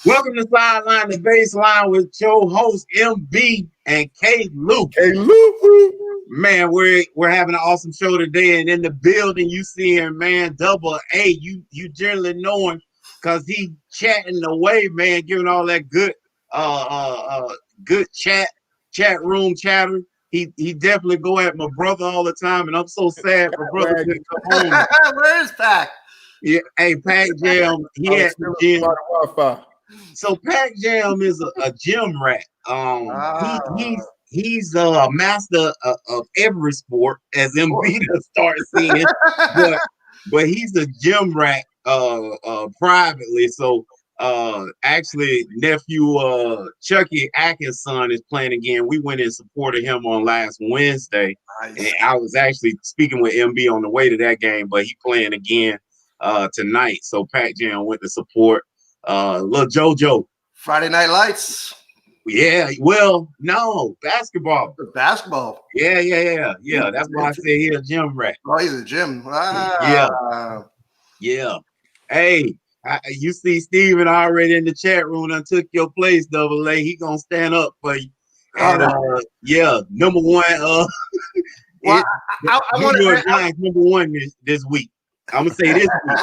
Welcome to Sideline, the Baseline with your host MB and Klew. Man, we're having an awesome show today, and in the building you see him, man, Double A. You generally know him because he chatting away, man, giving all that good good chat room chatter. He definitely go at my brother all the time, and I'm so sad my brother couldn't come home. Where is Pac? Yeah, hey, Pac Jam, he at the gym. Wi-Fi. So Pac Jam is a gym rat. He's a master of every sport, as MB to start seeing, but he's a gym rat privately. So actually, nephew Chucky Atkins' son is playing again. We went and supported him on last Wednesday. Nice. And I was actually speaking with MB on the way to that game, but he playing again tonight. So Pac Jam went to support little JoJo. Friday Night Lights. Yeah, well, no, basketball. Basketball. Yeah. That's why I said he's a gym rat. Oh, he's a gym. Yeah. Hey, you see Steven already in the chat room and took your place, Double A. He gonna stand up for you. And number one. Well, I want to Giants number one this week. I'm gonna say this week.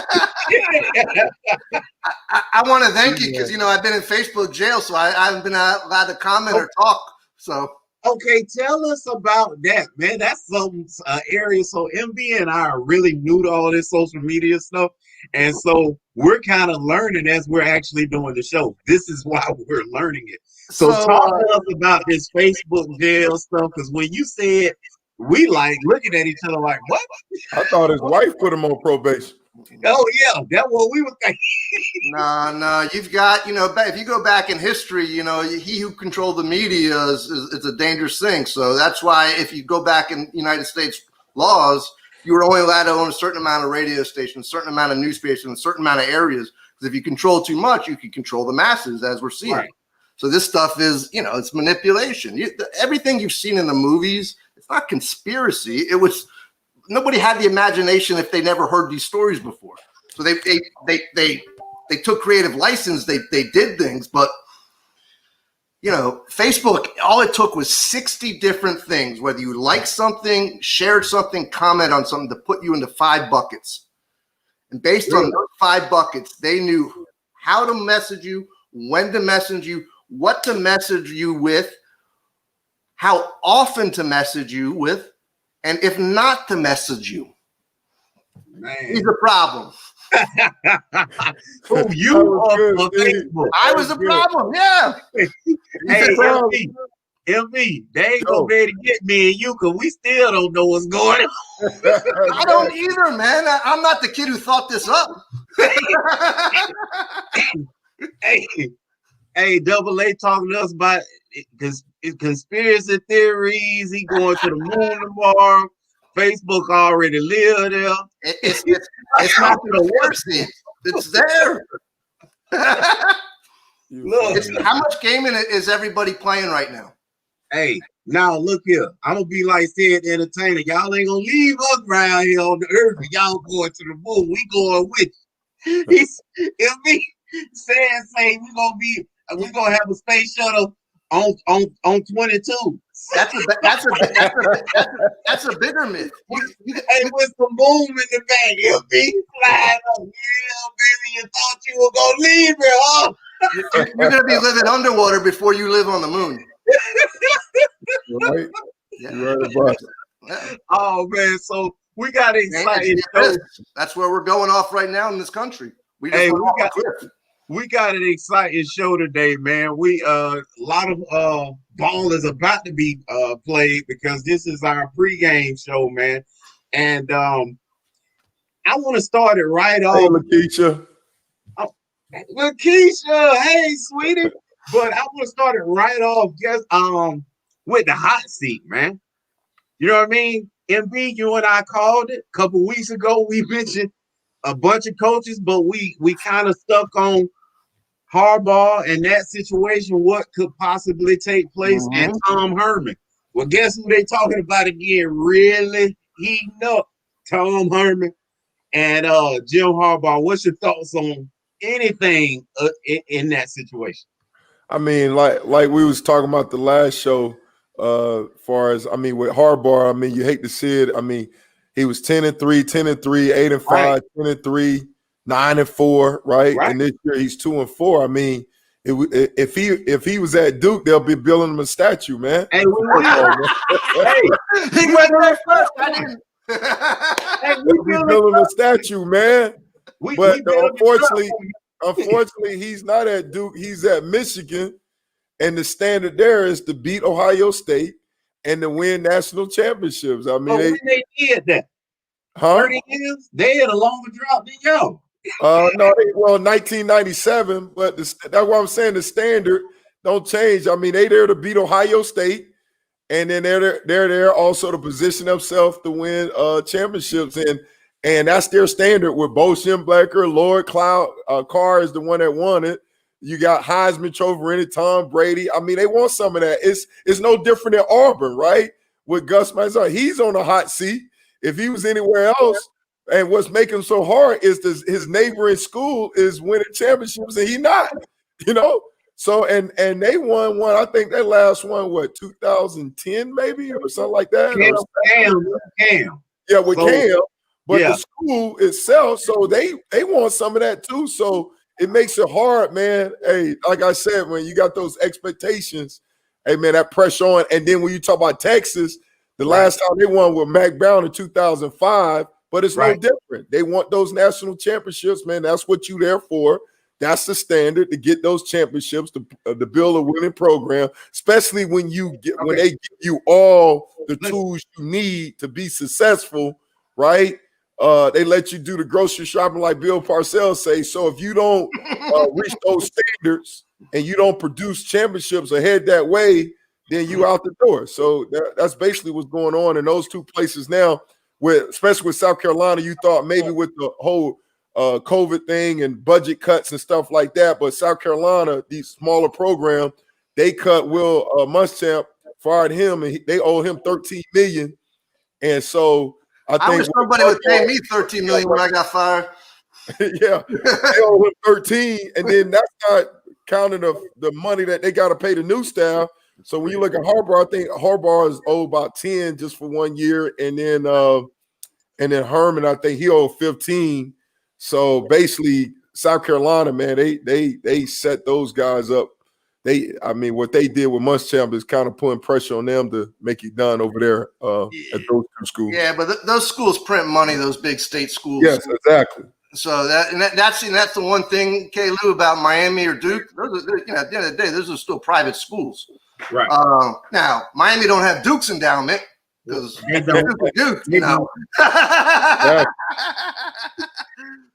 I want to thank you because I've been in Facebook jail, so I haven't been allowed to comment or talk. So okay, tell us about that, man. That's some area. So MB and I are really new to all this social media stuff, and so we're kind of learning as we're actually doing the show. This is why we're learning it. So talk to us about this Facebook jail stuff, because when you said, we like looking at each other like, what? I thought his wife put him on probation. Oh yeah, that's what we were thinking. No, you've got, if you go back in history, he who controlled the media is a dangerous thing. So that's why if you go back in United States laws, you were only allowed to own a certain amount of radio stations, a certain amount of news stations, a certain amount of areas. Because if you control too much, you can control the masses, as we're seeing. Right. So this stuff is, it's manipulation. Everything you've seen in the movies, it's not conspiracy. It was nobody had the imagination if they never heard these stories before. So they took creative license. They did things, but Facebook, all it took was 60 different things. Whether you liked something, shared something, comment on something, to put you into 5 buckets. And based on those 5 buckets, they knew how to message you, when to message you, what to message you with, how often to message you with, and if not to message you. Man. He's a problem. Oh, you are on Facebook. I was a problem, yeah. Hey, MB, they ain't gonna be able to get me and you because we still don't know what's going on. I don't either, man. I'm not the kid who thought this up. Hey, Double A talking to us about conspiracy theories. He going to the moon tomorrow. Facebook already live there. It's not the worst thing. It's there. Look, how much gaming is everybody playing right now? Hey, now look here. I'm gonna be like said entertainer. Y'all ain't gonna leave us around here on the earth. Y'all going to the moon. We going with you. If me saying we gonna have a space shuttle on 22. That's a bigger myth. Hey, with some boom in the back, it'll be flying up. Yeah, baby, you thought you were gonna leave it, huh? You're gonna be living underwater before you live on the moon. Right? Yeah. You're right about it. Oh man, so we got an exciting show. That's where we're going off right now in this country. We got an exciting show today, man. We a lot of ball is about to be played because this is our pregame show, man. And I want to start it right off. Hey, Lakeisha. Lakeisha, hey, sweetie. But I want to start it right off just with the hot seat, man. You know what I mean? MB, you and I called it a couple weeks ago. We mentioned a bunch of coaches, but we kind of stuck on Harbaugh and that situation, what could possibly take place, and Tom Herman. Well, guess who they talking about again? Really heating up, Tom Herman and Jim Harbaugh. What's your thoughts on anything in that situation. I mean, like we was talking about the last show, far as I mean, with Harbaugh, I mean, you hate to see it. I mean, he was 10-3, 10-3, 8-5, Right. 10-3, 9-4, right? Right. And this year he's 2-4. I mean, if he was at Duke, they'll be building him a statue, man. Hey, we will. Hey, He went there first. I didn't. hey, They'll be building him a statue, man. But unfortunately, unfortunately, he's not at Duke. He's at Michigan, and the standard there is to beat Ohio State and to win national championships. I mean, when they did that, 30 years, they had a longer drought than y'all. No, 1997, but that's what I'm saying. The standard don't change. I mean, they there to beat Ohio State, and then they're there also to position themselves to win championships, and that's their standard with Bo Schembechler, Lord Cloud, Carr is the one that won it. You got Heisman Trophy in it, Tom Brady. I mean, they want some of that. It's no different than Auburn, right? With Gus Malzahn, he's on the hot seat. If he was anywhere else, and what's making him so hard is his neighboring school is winning championships and he not, you know. So and they won one. I think that last one, 2010 maybe or something like that. Cam. Yeah, with Cam. But the school itself, so they want some of that too. So it makes it hard, man. Hey, like I said, when you got those expectations, hey man, that pressure on. And then when you talk about Texas, the last time they won with Mac Brown in 2005, but it's no different. They want those national championships, man. That's what you there for. That's the standard to get those championships, to build a winning program, especially when when they give you all the tools you need to be successful, right? They let you do the grocery shopping like Bill Parcells say. So if you don't reach those standards and you don't produce championships or head that way, then you out the door. So that's basically what's going on in those two places now. Especially with South Carolina, you thought maybe with the whole COVID thing and budget cuts and stuff like that, but South Carolina, these smaller program, they cut Will Muschamp, fired him, and they owe him $13 million. And so I wish somebody would pay me $13 million when I got fired. Yeah, they owe him 13, and then that's not counting the money that they got to pay the new staff. So when you look at Harbaugh, I think Harbaugh is owed about 10 just for 1 year, and then Herman, I think he owed 15. So basically, South Carolina, man, they set those guys up. What they did with Muschamp is kind of putting pressure on them to make it done over there at those two schools. Yeah, but those schools print money, those big state schools. Yes, exactly. So that's the one thing, Klew, about Miami or Duke. Those are, at the end of the day, those are still private schools. Right. Now, Miami don't have Duke's endowment because Duke, Yeah.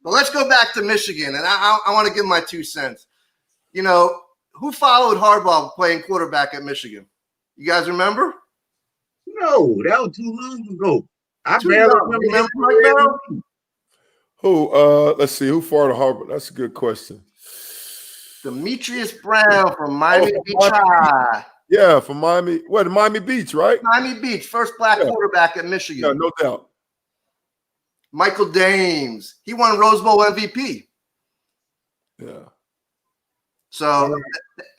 But let's go back to Michigan, and I want to give my 2 cents. Who followed Harbaugh playing quarterback at Michigan? You guys remember? No, that was too long ago. I barely remember. Who? Let's see. Who followed Harbaugh? That's a good question. Demetrius Brown from Miami Beach High. Yeah, from Miami. What? Miami Beach, right? Miami Beach, first black quarterback at Michigan. Yeah, no doubt. Michael Dames. He won Rose Bowl MVP. Yeah. So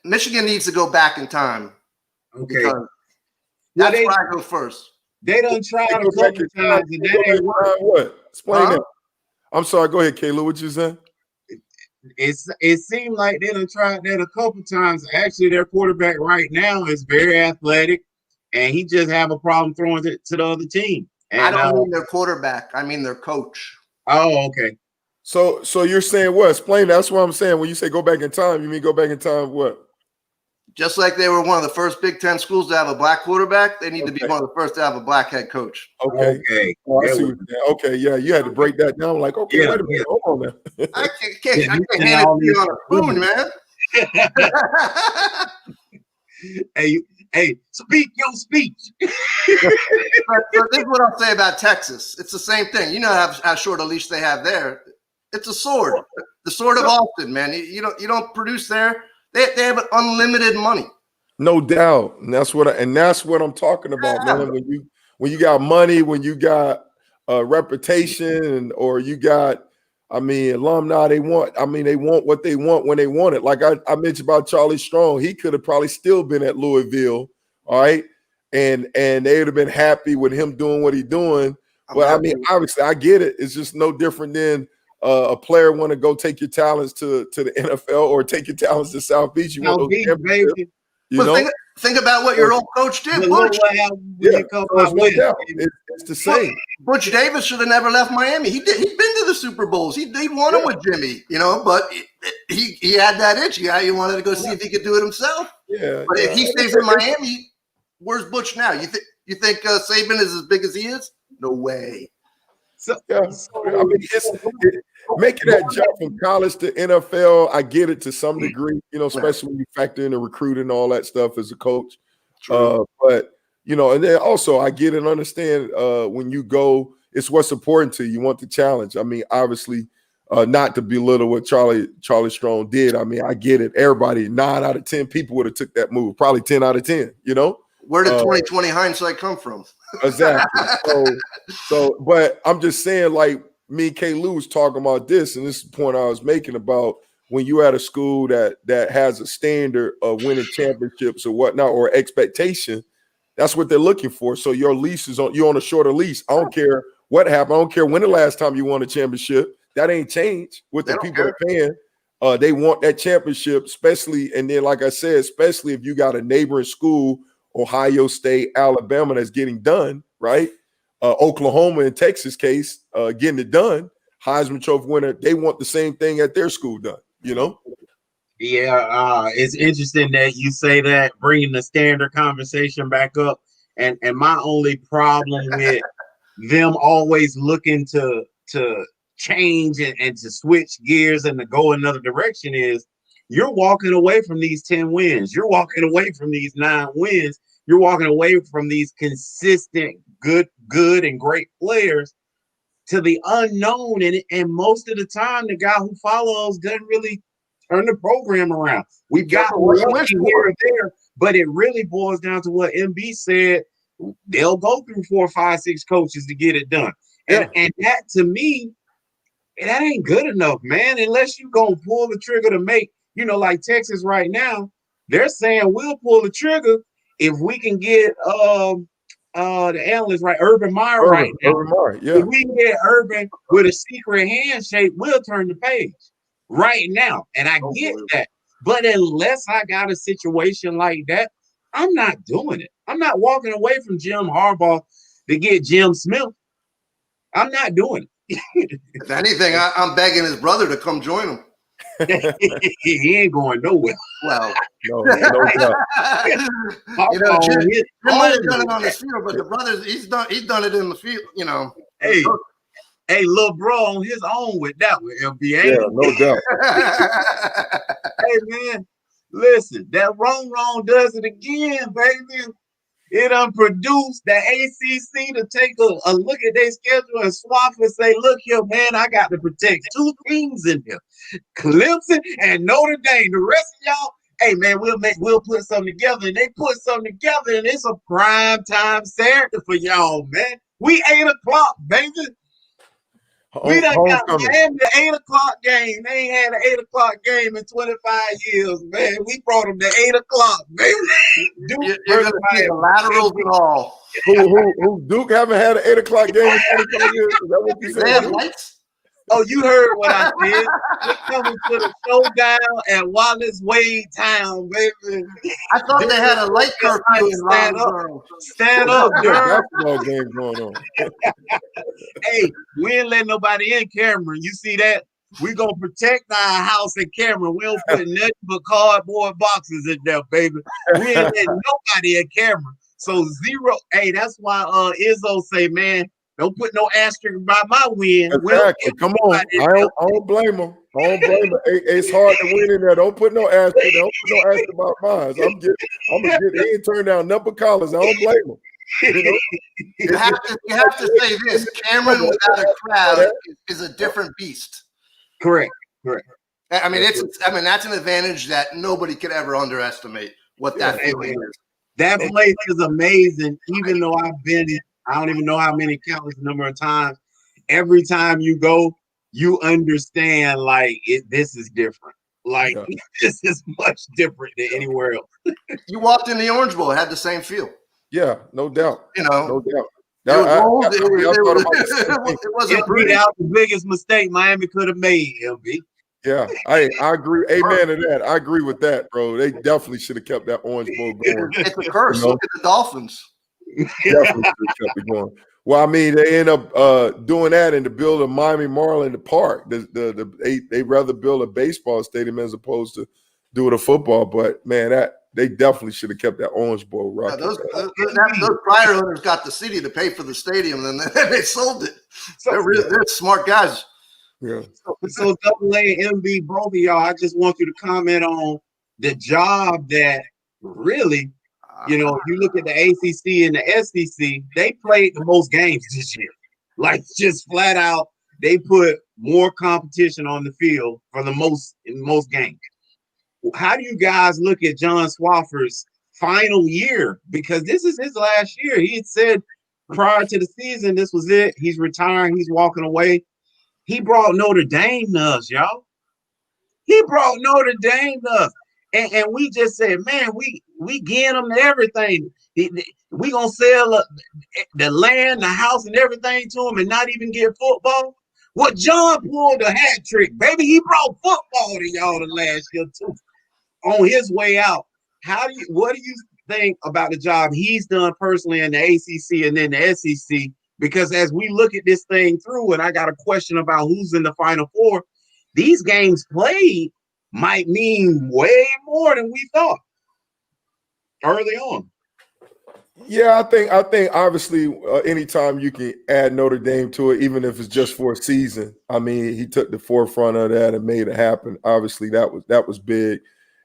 Michigan needs to go back in time. Okay. That's where I go first. They done tried a couple times and that ain't work. What? Explain that. I'm sorry. Go ahead, Kayla. What you saying? It seemed like they done tried that a couple times. Actually, their quarterback right now is very athletic, and he just have a problem throwing it to the other team. And, I don't mean their quarterback. I mean their coach. Oh, okay. So you're saying what? Explain. That's what I'm saying. When you say go back in time, you mean go back in time what? Just like they were one of the first Big Ten schools to have a black quarterback, they need to be one of the first to have a black head coach. Okay. Oh, I see okay, yeah, you had to break that down. Like, okay, wait a minute. Hold on now. I can't hand it to you on a spoon, man. Hey, speak your speech. So this is what I'll say about Texas. It's the same thing. You know how short a leash they have there. It's a sword. The sword of Austin, man. You don't produce there. They have unlimited money. No doubt. And that's what I'm talking about, man. When you got money, when you got reputation, or you got I mean, alumni, they want what they want when they want it. Like I mentioned about Charlie Strong, he could have probably still been at Louisville, all right? And they would have been happy with him doing what he's doing. But I mean, obviously, I get it. It's just no different than a player want to go take your talents to the NFL or take your talents to South Beach. You want those championships, you know? Think about what your old coach did, Butch. It's the same. Butch Davis should have never left Miami. He'd been to the Super Bowls. He'd won them with Jimmy, you know, but he had that itch. He wanted to go see if he could do it himself. Yeah. But if he stays in Miami, where's Butch now? You think Saban is as big as he is? No way. So, I mean, making that jump from college to NFL, I get it to some degree, you know, especially when you factor in the recruiting and all that stuff as a coach. But, you know, and then also I get and understand when you go, it's what's important to you. You want the challenge. I mean, obviously, not to belittle what Charlie Strong did. I mean, I get it. Everybody, 9 out of 10 people would have took that move. Probably 10 out of 10, you know? Where did 2020 hindsight come from? Exactly. So, but I'm just saying, like, me and Klew was talking about this, and this is the point I was making about when you at a school that has a standard of winning championships or whatnot, or expectation, that's what they're looking for. So your lease is you're on a shorter lease. I don't care what happened. I don't care when the last time you won a championship. That ain't changed with the people that are paying. They want that championship, especially, and then like I said, especially if you got a neighboring school, Ohio State, Alabama, that's getting done, right? Oklahoma and Texas case, getting it done. Heisman Trophy winner, they want the same thing at their school done, you know? Yeah, it's interesting that you say that, bringing the standard conversation back up. And my only problem with them always looking to change and to switch gears and to go another direction is you're walking away from these 10 wins. You're walking away from these 9 wins. You're walking away from these consistent, good and great players to the unknown. And most of the time, the guy who follows doesn't really turn the program around. We've got one here or there, but it really boils down to what MB said. They'll go through 4, 5, 6 coaches to get it done. And that, to me, that ain't good enough, man, unless you're going to pull the trigger to make, you know, like Texas right now, they're saying we'll pull the trigger if we can get the analyst right, Urban Meyer right now. Urban Meyer, yeah. If we can get Urban with a secret handshake, we'll turn the page right now. And I get that. But unless I got a situation like that, I'm not doing it. I'm not walking away from Jim Harbaugh to get Jim Smith. I'm not doing it. If anything, I'm begging his brother to come join him. He ain't going nowhere. Well, no doubt. You know, Jim might have done it on the field, but the brothers, he's done it in the field. You know. Hey, little bro on his own with that one, MBA. Yeah, no doubt. Hey man, listen, that wrong does it again, baby. It produced the ACC to take a look at their schedule and swap and say, look here, man, I got to protect 2 teams in here. Clemson and Notre Dame. The rest of y'all, hey man, we'll put something together. And they put something together, and it's a prime time Saturday for y'all, man. We 8 o'clock, baby. We done got Miami the 8 o'clock game. They ain't had an 8 o'clock game in 25 years, man. We brought them to 8 o'clock, baby. Duke versus Miami. The laterals and all. Who Duke haven't had an 8 o'clock game in 25 years? Is that what you said? They have lights? Oh, you heard what I said. We're coming to the showdown at Wallace Wade Town, baby. I thought they had a light curfew in Stand up, girl. Basketball game going on. Hey, we ain't letting nobody in, Cameron. You see that? We're going to protect our house in Cameron. We don't put nothing but cardboard boxes in there, baby. We ain't letting nobody in Cameron. So 0. Hey, that's why Izzo say, man, don't put no asterisk by my win. Exactly. Come on. I don't blame him. It's hard to win in there. Don't put no asterisk. Don't put no asterisk about mine. I'm gonna get he ain't turn down number collars. I don't blame him. You know? You have to say this. Cameron without a crowd is a different beast. Correct. I mean, that's an advantage that nobody could ever underestimate. What that feeling is. That place is amazing. Even though I've been, I don't even know how many countless number of times. Every time you go, you understand like this is different. Like this is much different than anywhere else. You walked in the Orange Bowl, it had the same feel. Yeah, no doubt. You know, no doubt. It was old. It wasn't pretty. That was the biggest mistake Miami could have made, LB. Yeah, I agree. Amen to that. I agree with that, bro. They definitely should have kept that Orange Bowl going. It's a curse. Look at the Dolphins. Definitely should have kept it going. Well, I mean, they end up doing that and to build a Miami Marlin the park. They rather build a baseball stadium as opposed to doing a football. But man, they definitely should have kept that Orange Bowl rocket. Those prior owners got the city to pay for the stadium, and then they sold it. They're smart guys. Yeah. So Double A and MB, both of y'all, I just want you to comment on the job that really, you know, if you look at the ACC and the SEC, they played the most games this year. Like just flat out, they put more competition on the field for the most in most games. How do you guys look at John Swofford's final year? Because this is his last year. He had said prior to the season, this was it. He's retiring. He's walking away. He brought Notre Dame to us, y'all. He brought Notre Dame to us. And we just said, man, we getting them everything. We gonna sell the land, the house, and everything to him, and not even get football. Well, John pulled a hat trick, baby. He brought football to y'all the last year too. On his way out, what do you think about the job he's done personally in the ACC and then the SEC? Because as we look at this thing through, and I got a question about who's in the Final Four, these games played might mean way more than we thought early on. Yeah, I think obviously anytime you can add Notre Dame to it, even if it's just for a season, I mean, he took the forefront of that and made it happen. Obviously, that was big.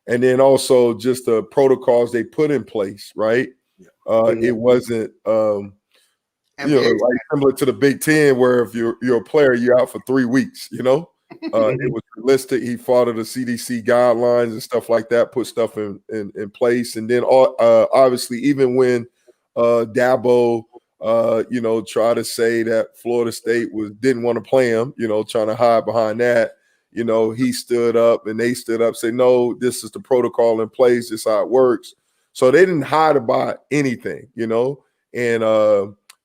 And then also just the protocols they put in place, right? It wasn't like similar to the Big Ten, where if you're a player, you're out for 3 weeks, you know? It was realistic. He followed the CDC guidelines and stuff like that, put stuff in place. And then obviously, even when Dabo tried to say that Florida State didn't want to play him, trying to hide behind that. He stood up and they stood up, say, no, this is the protocol in place. This is how it works. So they didn't hide about anything, and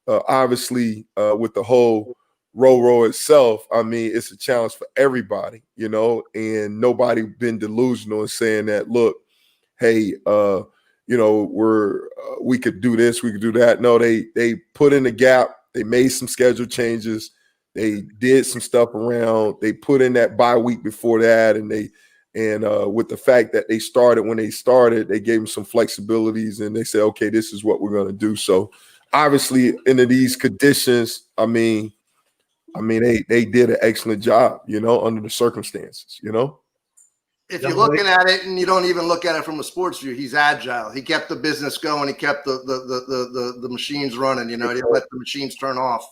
obviously with the whole row itself, I mean, it's a challenge for everybody, and nobody been delusional in saying that, look, hey, we could do this, we could do that. No, they put in the gap. They made some schedule changes. They did some stuff around. They put in that bye week before that, and with the fact that they started when they started, they gave them some flexibilities, and they said, okay, this is what we're going to do. So obviously, into these conditions, I mean, they did an excellent job, under the circumstances, If you're looking at it and you don't even look at it from a sports view, he's agile. He kept the business going. He kept the machines running. He didn't let the machines turn off.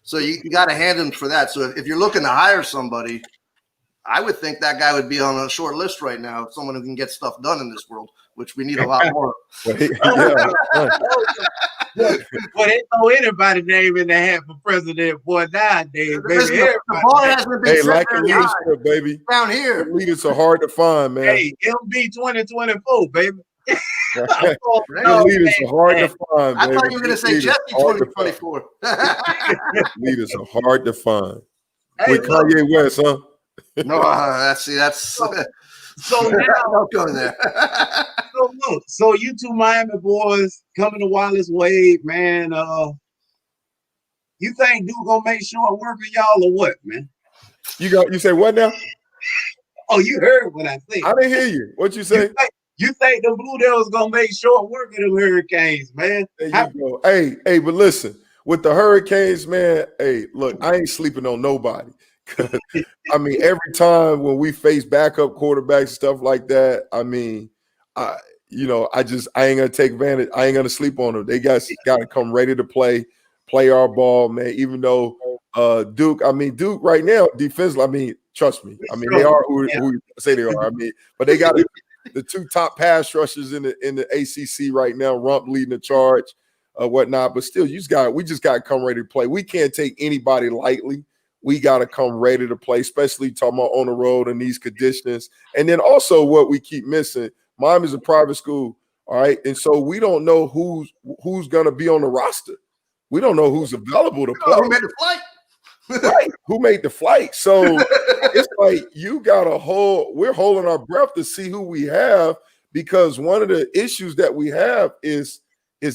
So you got to hand him for that. So if you're looking to hire somebody, I would think that guy would be on a short list right now. Someone who can get stuff done in this world, which we need a lot more. Well, they throw anybody's name in the hat for president, boy, nowadays, baby. The ball hasn't been like a leadership, baby. Down here. The leaders are hard to find, man. Hey, MB 2024, baby. The leaders are hard to find, baby. I thought you were going to say Jesse 2024. Leaders are hard to find. With Kanye West, huh? No, that's so now don't go there. So you two Miami boys coming to Wallace Wade, man. You think Duke gonna make short work of y'all or what, man? You say what now? Oh, you heard what I said. I didn't hear you. What you say? You think the Blue Devils gonna make short work of them Hurricanes, man? There you go. Hey, but listen, with the Hurricanes, man. Hey, look, I ain't sleeping on nobody. I mean, every time when we face backup quarterbacks and stuff like that, I mean, I ain't gonna take advantage. I ain't gonna sleep on them. They got to come ready to play our ball, man. Even though Duke right now defensively, I mean, trust me, I mean they are who say they are. I mean, but they got the two top pass rushers in the ACC right now. Rump leading the charge, whatnot. But still, we just got to come ready to play. We can't take anybody lightly. we got to come ready to play, especially talking about on the road in these conditions. And then also what we keep missing, Miami's a private school, all right? And so we don't know who's going to be on the roster. We don't know who's available to play. Who made the flight? Right. Who made the flight? So it's like we're holding our breath to see who we have, because one of the issues that we have is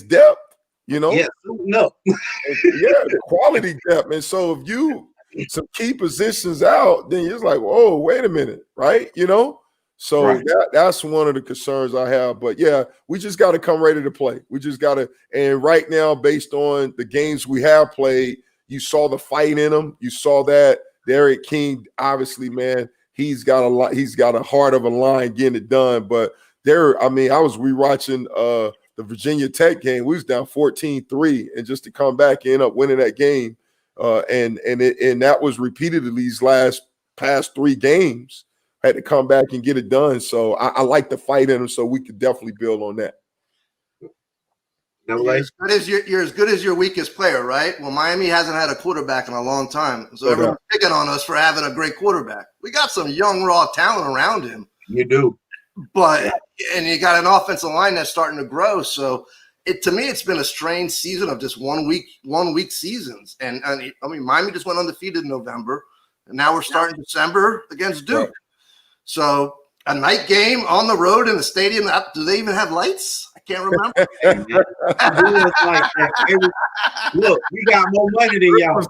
depth, you know? Yeah, no. The quality depth. And so if you some key positions out, then you're like, whoa, wait a minute, right? You know? So Right. that's one of the concerns I have. But yeah, we just got to come ready to play. We just got to, and right now, based on the games we have played, you saw the fight in him. You saw that Derek King, obviously, man, he's got a heart of a lion getting it done. But I was rewatching the Virginia Tech game. We was down 14-3, and just to come back and end up winning that game. And that was repeated in these past 3 games. Had to come back and get it done. So I like the fight in him, so we could definitely build on that. You're as good as your weakest player, right? Well, Miami hasn't had a quarterback in a long time. So everyone's picking on us for having a great quarterback. We got some young, raw talent around him. You do. And you got an offensive line that's starting to grow. So to me, it's been a strange season of just 1 week seasons. And Miami just went undefeated in November, and now we're starting December against Duke. Right. So a night game on the road in the stadium. Do they even have lights? I can't remember. Look, we got more money than y'all.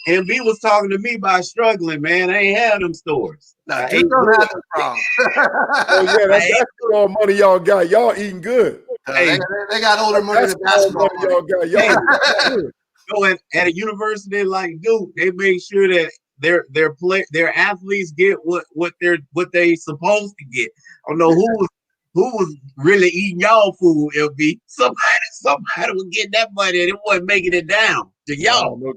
MB was talking to me about struggling, man. I ain't have them stores. No, you don't have the problem. Oh yeah, that's all money y'all got. Y'all eating good. They got older money than basketball money. Y'all got. Y'all so at a university like Duke, they make sure that their athletes get what they supposed to get. I don't know who was really eating y'all food. It'll be somebody was getting that money and it wasn't making it down to y'all. No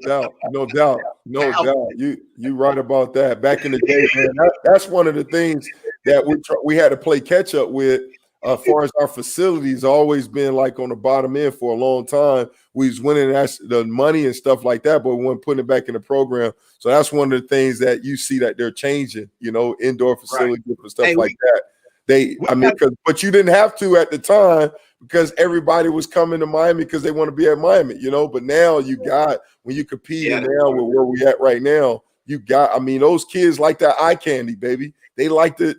doubt. You right about that. Back in the day, man, that's one of the things that we had to play catch up with. As far as our facilities, always been like on the bottom end for a long time. We was winning the money and stuff like that, but we weren't putting it back in the program. So that's one of the things that you see that they're changing, indoor facilities and stuff like that. But you didn't have to at the time because everybody was coming to Miami because they want to be at Miami, But now when you compete now with where we at right now, those kids like that eye candy, baby. They like to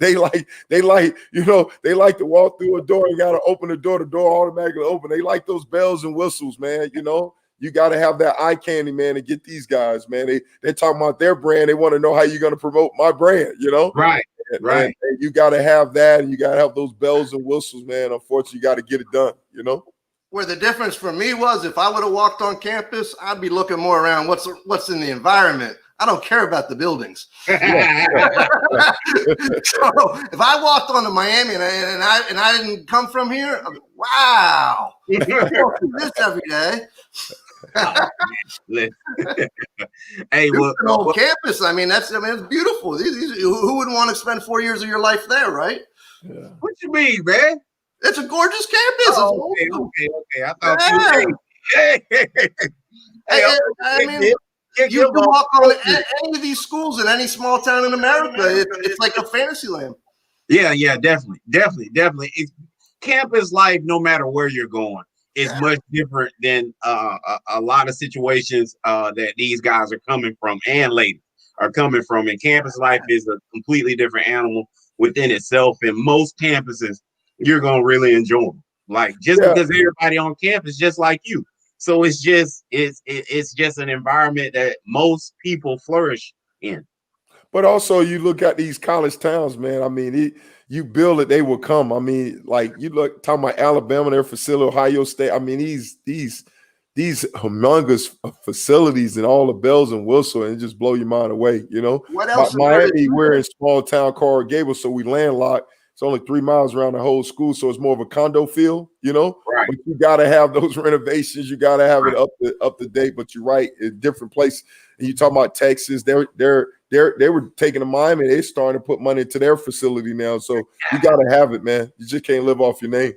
walk through a door. You got to open the door automatically open. They like those bells and whistles, man. You got to have that eye candy, man, and get these guys, man. They're talking about their brand. They want to know how you're going to promote my brand, Right. And you got to have that, and you got to have those bells and whistles, man. Unfortunately, you got to get it done, Where the difference for me was, if I would have walked on campus, I'd be looking more around what's in the environment. I don't care about the buildings. So if I walked onto Miami and I didn't come from here, I'm like, wow, you don't do this every day. Hey, an old campus. It's beautiful. Who wouldn't want to spend 4 years of your life there, right? Yeah. What you mean, man? It's a gorgeous campus. Oh, okay. I thought you can walk on any of these schools in any small town in America. It's like a fantasy land. Yeah, definitely. Campus life, no matter where you're going, is much different than a lot of situations that these guys are coming from and ladies are coming from. And campus life is a completely different animal within itself. And most campuses, you're gonna really enjoy them. Like because everybody on campus just like you. So it's just an environment that most people flourish in. But also, you look at these college towns, man. You build it, they will come. Like you look talking about Alabama, their facility, Ohio State. These humongous facilities and all the bells and whistles, and it just blow your mind away. What else? Miami, we're in small town Coral Gables, so we landlocked. It's only 3 miles around the whole school, so it's more of a condo feel, Right. But you got to have those renovations. You got to have it up to date. But you're right, in different places. And you talking about Texas, they were taking to Miami. They're starting to put money into their facility now. So you got to have it, man. You just can't live off your name.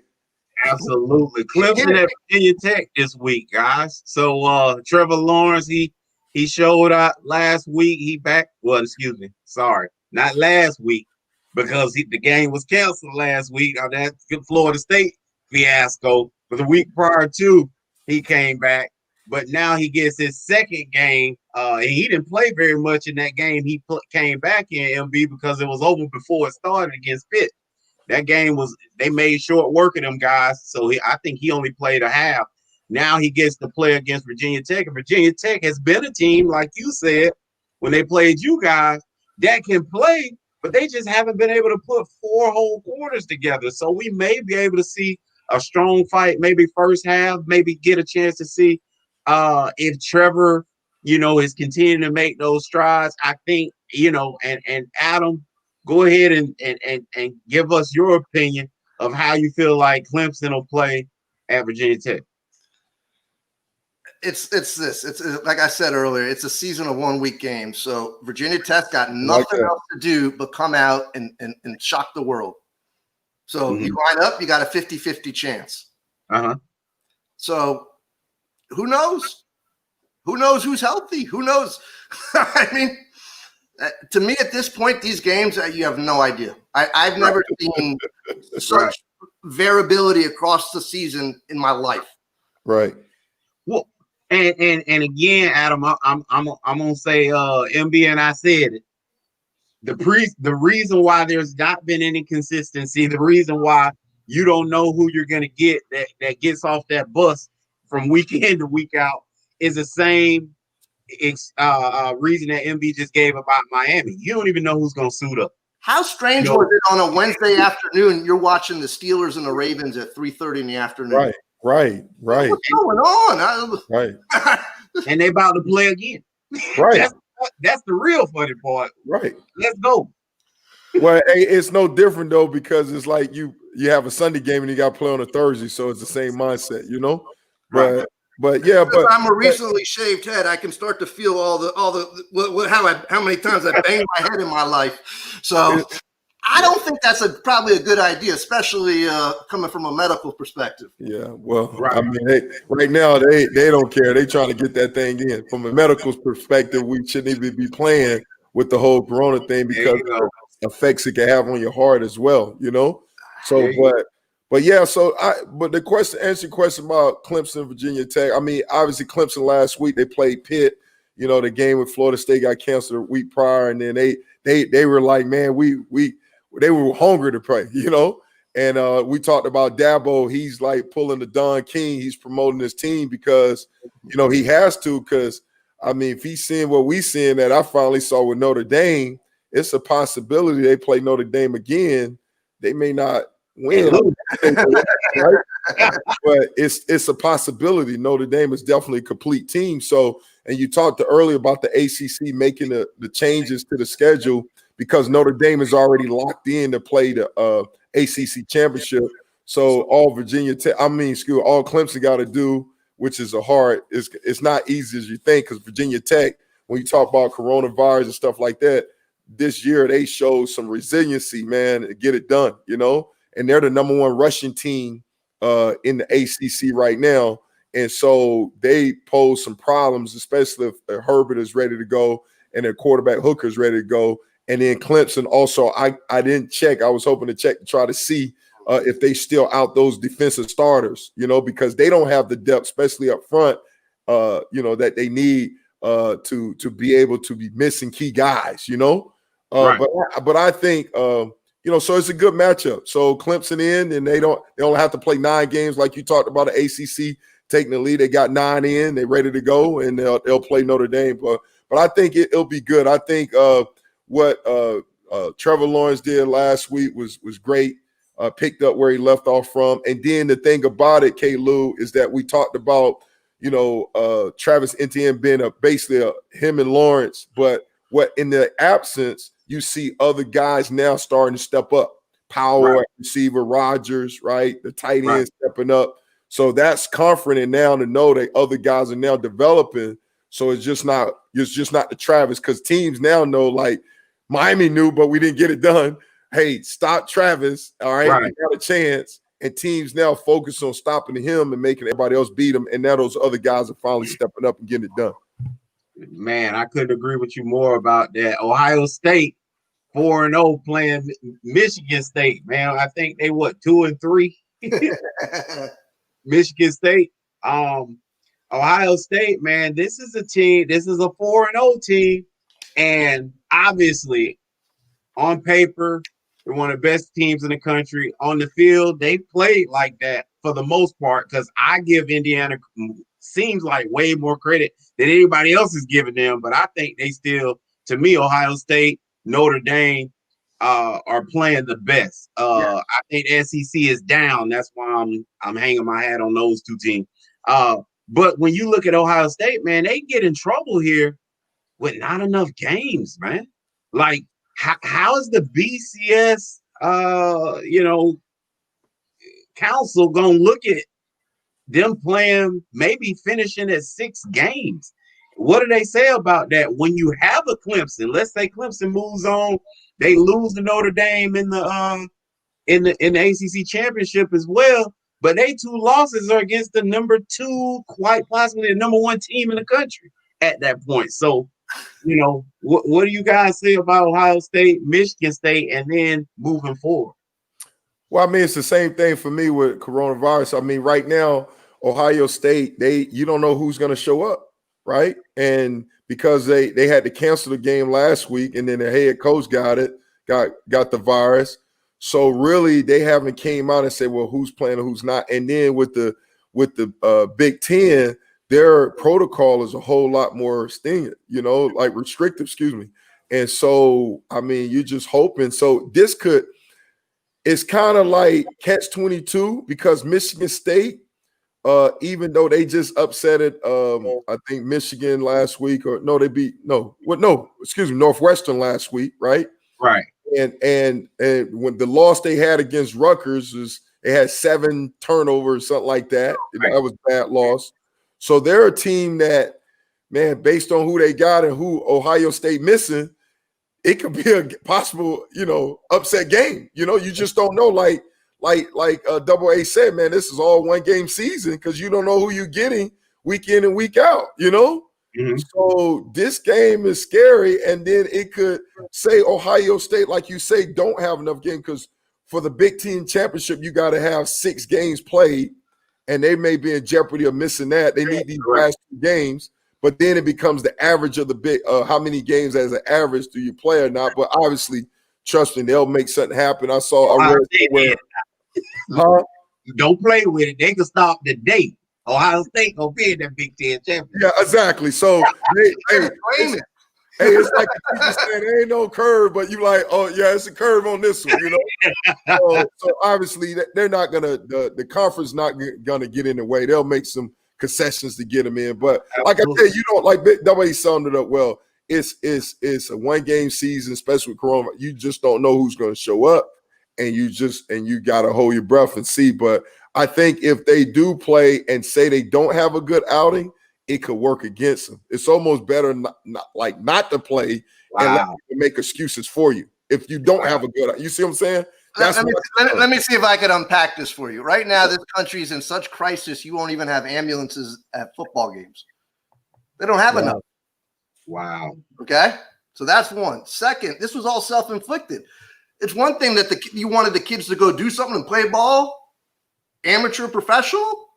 Absolutely. Clemson at Virginia Tech this week, guys. So Trevor Lawrence, he He showed up last week. He back. Well, excuse me. Sorry, not last week because the game was canceled last week on that Florida State fiasco. But the week prior to, he came back. But now he gets his second game. And he didn't play very much in that game. He came back in MB because it was over before it started against Pitt. That game was, they made short work of them guys. So I think he only played a half. Now he gets to play against Virginia Tech. And Virginia Tech has been a team, like you said, when they played you guys, that can play, but they just haven't been able to put 4 whole quarters together. So we may be able to see a strong fight, maybe first half, maybe get a chance to see if Trevor, is continuing to make those strides. I think, and Adam, go ahead and give us your opinion of how you feel like Clemson will play at Virginia Tech. It's like I said earlier, it's a season of 1 week games. So Virginia Tech got nothing else to do but come out and shock the world. So you line up, you got a 50-50 chance. So who knows? Who knows who's healthy? Who knows? I mean, to me at this point, these games, you have no idea. I've never seen such variability across the season in my life. Right. Well, and again, Adam, I'm gonna say MB and I said it. The reason why there's not been any consistency, the reason why you don't know who you're gonna get that gets off that bus from week in to week out is the same reason that MB just gave about Miami. You don't even know who's gonna suit up. How strange was it on a Wednesday afternoon? You're watching the Steelers and the Ravens at 3:30 in the afternoon. Right. What's going on? Right. And they about to play again. Right. That's the real funny part. Right. Let's go. Well, it's no different though, because it's like you have a Sunday game and you got to play on a Thursday, so it's the same mindset, But I'm a recently shaved head. I can start to feel how many times I banged my head in my life. So I don't think that's probably a good idea, especially coming from a medical perspective. Yeah, well, I mean, right now they don't care. They trying to get that thing in. From a medical perspective, we shouldn't even be playing with the whole Corona thing because of the effects it can have on your heart as well. So, but yeah. So but answer your question about Clemson, Virginia Tech. I mean, obviously Clemson last week they played Pitt. The game with Florida State got canceled a week prior, and then they were like, man, they were hungry to play, And we talked about Dabo. He's like pulling the Don King. He's promoting his team because, he has to. Because, I mean, if he's seeing what we seeing that I finally saw with Notre Dame, it's a possibility they play Notre Dame again. They may not win, right? But it's a possibility. Notre Dame is definitely a complete team. So, and you talked earlier about the ACC making the changes to the schedule, because Notre Dame is already locked in to play the ACC championship. So all Clemson got to do, which is it's not easy as you think, because Virginia Tech, when you talk about coronavirus and stuff like that, this year they showed some resiliency, man, to get it done, and they're the number 1 rushing team in the ACC right now. And so they pose some problems, especially if Herbert is ready to go and their quarterback Hooker is ready to go. And then Clemson also, I didn't check. I was hoping to check to try to see if they still out those defensive starters, because they don't have the depth, especially up front, that they need to be able to be missing key guys, Right. But I think, so it's a good matchup. So Clemson and they only have to play 9 games like you talked about, the ACC taking the lead. They got 9 in, they're ready to go, and they'll play Notre Dame. But I think it'll be good. I think what Trevor Lawrence did last week was great. Picked up where he left off from. And then the thing about it, Klew, is that we talked about, Travis Etienne being basically him and Lawrence. But what in the absence, you see other guys now starting to step up. Power, receiver, Rodgers, right? The tight end stepping up. So that's comforting now to know that other guys are now developing. So it's just not the Travis, because teams now know, like Miami knew, but we didn't get it done. Hey, stop Travis. All right. We got a chance. And teams now focus on stopping him and making everybody else beat him. And now those other guys are finally stepping up and getting it done. Man, I couldn't agree with you more about that. Ohio State 4-0 playing Michigan State. Man, I think they 2-3. Michigan State. Ohio State, man, this is a team. This is a 4-0 team, and obviously, on paper, they're one of the best teams in the country. On the field, they played like that for the most part. Because I give Indiana seems like way more credit than anybody else is giving them, but I think they still, to me, Ohio State, Notre Dame, are playing the best. I think SEC is down. That's why I'm hanging my hat on those two teams. But when you look at Ohio State, man, they get in trouble here with not enough games, man. Like, how is the BCS, council gonna look at them playing, maybe finishing at 6 games? What do they say about that? When you have a Clemson, let's say Clemson moves on, they lose to Notre Dame in the ACC championship as well. But they 2 losses are against the number 2, quite possibly the number 1 team in the country at that point. So, what do you guys say about Ohio State, Michigan State, and then moving forward? Well, I mean, it's the same thing for me with coronavirus. I mean, right now, Ohio State, you don't know who's going to show up, right? And because they had to cancel the game last week, and then the head coach got the virus. So really, they haven't came out and said, well, who's playing and who's not. And then with the Big Ten, their protocol is a whole lot more stringent, like restrictive, excuse me. And so, I mean, you're just hoping. So it's kind of like catch-22 because Michigan State, even though they just upsetted, I think Michigan last week, or no, they beat Northwestern last week, right? Right. And when the loss they had against Rutgers is they had 7 turnovers, something like that. Right. That was a bad loss. So they're a team that, man, based on who they got and who Ohio State missing, it could be a possible, upset game. You just don't know. Like Double A said, man, this is all 1 game season because you don't know who you're getting week in and week out, Mm-hmm. So this game is scary, and then it could say Ohio State, like you say, don't have enough games because for the Big Ten championship, you got to have 6 games played, and they may be in jeopardy of missing that. They need these last 2 games, but then it becomes the average of the big. How many games as an average do you play or not? But obviously, trust me, they'll make something happen. I saw a don't play with it. They can stop the date. Ohio State gonna be in that Big Ten championship. Yeah, exactly. So it's like you just said, there ain't no curve, but you like, oh yeah, it's a curve on this one, So obviously they're not gonna the conference not gonna get in the way. They'll make some concessions to get them in. But like I said, you don't like nobody summed it up well. It's a 1 game season, especially with Corona. You just don't know who's gonna show up, and you gotta hold your breath and see. But I think if they do play and say they don't have a good outing, it could work against them. It's almost better not to play and let people make excuses for you if you don't have a good. You see what I'm saying? Let me see if I could unpack this for you. Right now, this country is in such crisis, you won't even have ambulances at football games. They don't have enough. Wow. Okay? So that's one. Second, this was all self-inflicted. It's one thing that you wanted the kids to go do something and play ball, amateur, professional,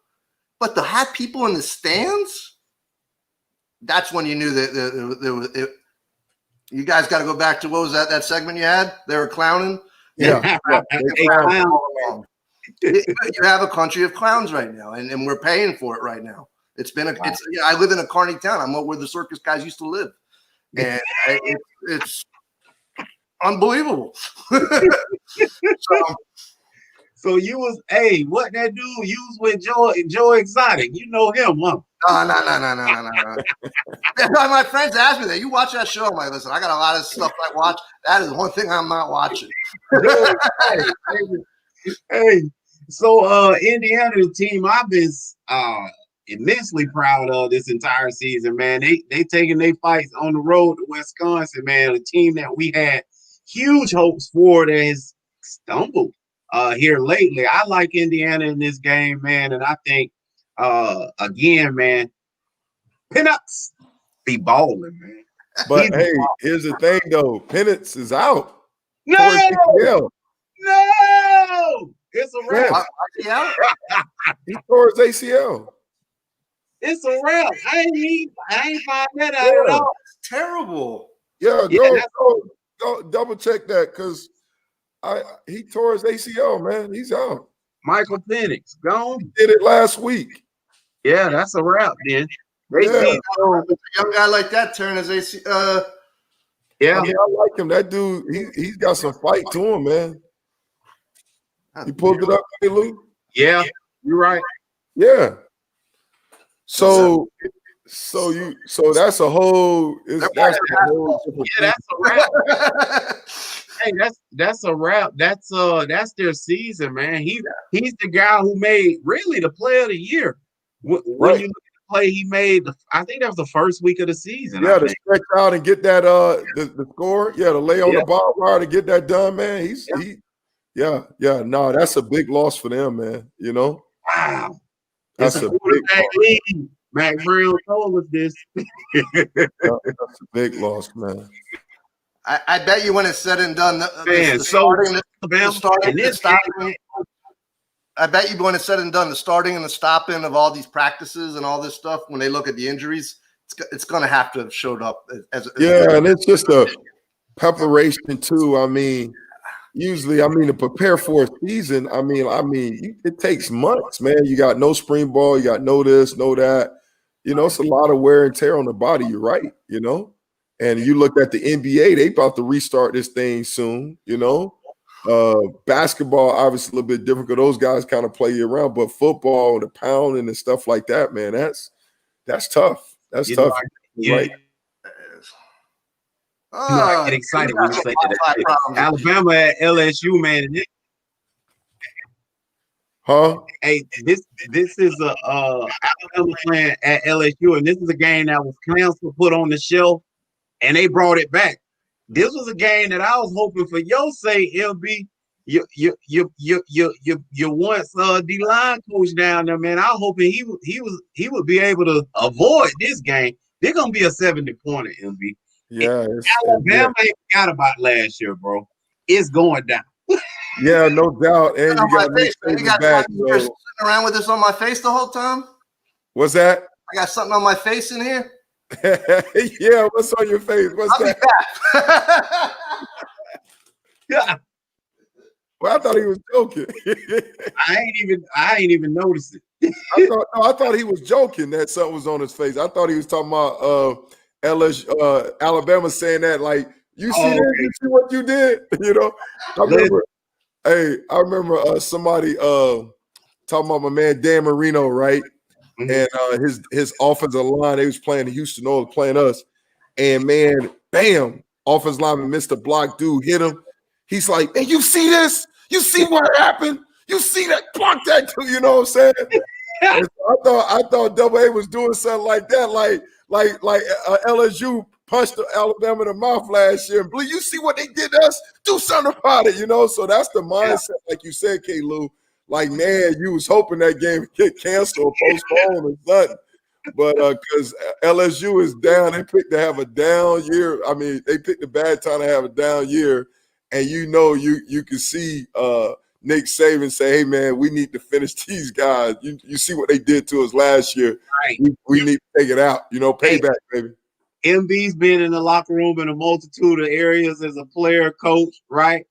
but to have people in the stands, that's when you knew that you guys got to go back to, what was that segment you had? They were clowning. Yeah. You have a country of clowns right now, and we're paying for it right now. It's been I live in a carny town. I'm where the circus guys used to live, and it's unbelievable. So you was, what that dude you was with Joe Exotic? You know him, huh? No. My friends ask me that. You watch that show? I'm like, listen, I got a lot of stuff I watch. That is one thing I'm not watching. So Indiana, the team I've been immensely proud of this entire season, man. They taking their fights on the road to Wisconsin, man. A team that we had huge hopes for that has stumbled here lately. I like Indiana in this game, man, and I think again, man, Peanuts. Be balling, man. But hey, here's the thing though. Penance is out. No, it's a wrap. Yeah. He tore his ACL. It's a wrap. I ain't find that out at all. It's terrible. Yeah, go double check that because he tore his ACL, man. He's out. Michael Penix gone. He did it last week. Yeah, that's a wrap, then. A young guy like that turn his ACL. Yeah, I mean, I like him. That dude, he's got some fight to him, man. He pulled it up, Lou. Yeah, you're right. Yeah. So that's a whole. That's a wrap. Hey, that's a wrap. That's their season, man. He's the guy who made really the play of the year. When you look at the play he made, I think that was the first week of the season. Yeah, to stretch out and get that the score. Yeah, to lay on the barbed wire to get that done, man. No, that's a big loss for them, man. You know. Wow. That's a big loss. Mac Brown told us this. That's a big loss, man. I bet you when it's said and done, I bet you when it's said and done, the starting and the stopping of all these practices and all this stuff, when they look at the injuries, it's going to have to have showed up. And it's just a preparation too. I mean, usually, to prepare for a season, it takes months, man. You got no spring ball, you got no this, no that. You know, it's a lot of wear and tear on the body. You're right, you know. And you look at the NBA, they about to restart this thing soon, you know. Basketball, obviously, a little bit different because those guys kind of play year round. But football, the pounding and stuff like that, man, that's tough. That's tough. Right. I get excited when you say that. Alabama at LSU, man. Hey, this is a Alabama playing at LSU, and this is a game that was canceled, put on the shelf, and they brought it back. This was a game that I was hoping for your sake, LB. You once D-line coach down there, man. I was hoping he would be able to avoid this game. They're gonna be a 70-pointer, LB. Yeah, Alabama ain't forgot about last year, bro. It's going down. Yeah, no doubt. And you got Nick Saban back. Sitting around with this on my face the whole time. What's that? I got something on my face in here. Yeah, what's on your face? What's that? Yeah. Well, I thought he was joking. I ain't even noticed it. I thought he was joking that something was on his face. I thought he was talking about Alabama saying that, like, you see this? You see what you did? You know, I remember somebody talking about my man Dan Marino, right? Mm-hmm. And his offensive line, they was playing the Houston Oilers, playing us, and man, bam, offensive lineman missed a block, dude hit him. He's like, "Hey, you see this? You see what happened? You see that? Block that too." You know what I'm saying? So I thought Double A was doing something like that, like LSU punched Alabama in the mouth last year. And you see what they did to us? Do something about it, you know? So that's the mindset, like you said, Klew. Like, man, you was hoping that game would get canceled or postponed or something. But because LSU is down, they picked to have a down year. I mean, they picked a bad time to have a down year. And you know, you can see Nick Saban say, "Hey, man, we need to finish these guys. You see what they did to us last year. Right. We need to take it out. You know, payback, baby." MB's been in the locker room in a multitude of areas as a player, coach, right?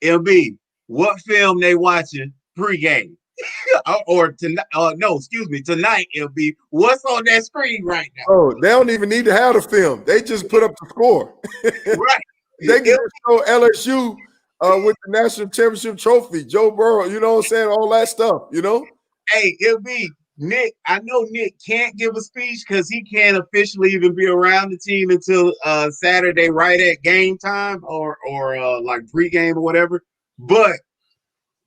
MB, what film they watching pregame? Tonight, MB. What's on that screen right now? Oh, they don't even need to have the film. They just put up the score. Right. They can show LSU with the national championship trophy, Joe Burrow, you know what I'm saying? All that stuff, you know? Hey, LB, Nick, I know Nick can't give a speech because he can't officially even be around the team until Saturday, right at game time or like pregame or whatever. But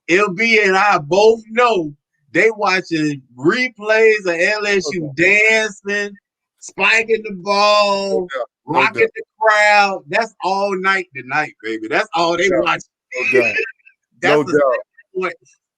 LB and I both know they watching replays of LSU dancing, spiking the ball, rocking the crowd. That's all night tonight, baby. That's all they watch. No doubt.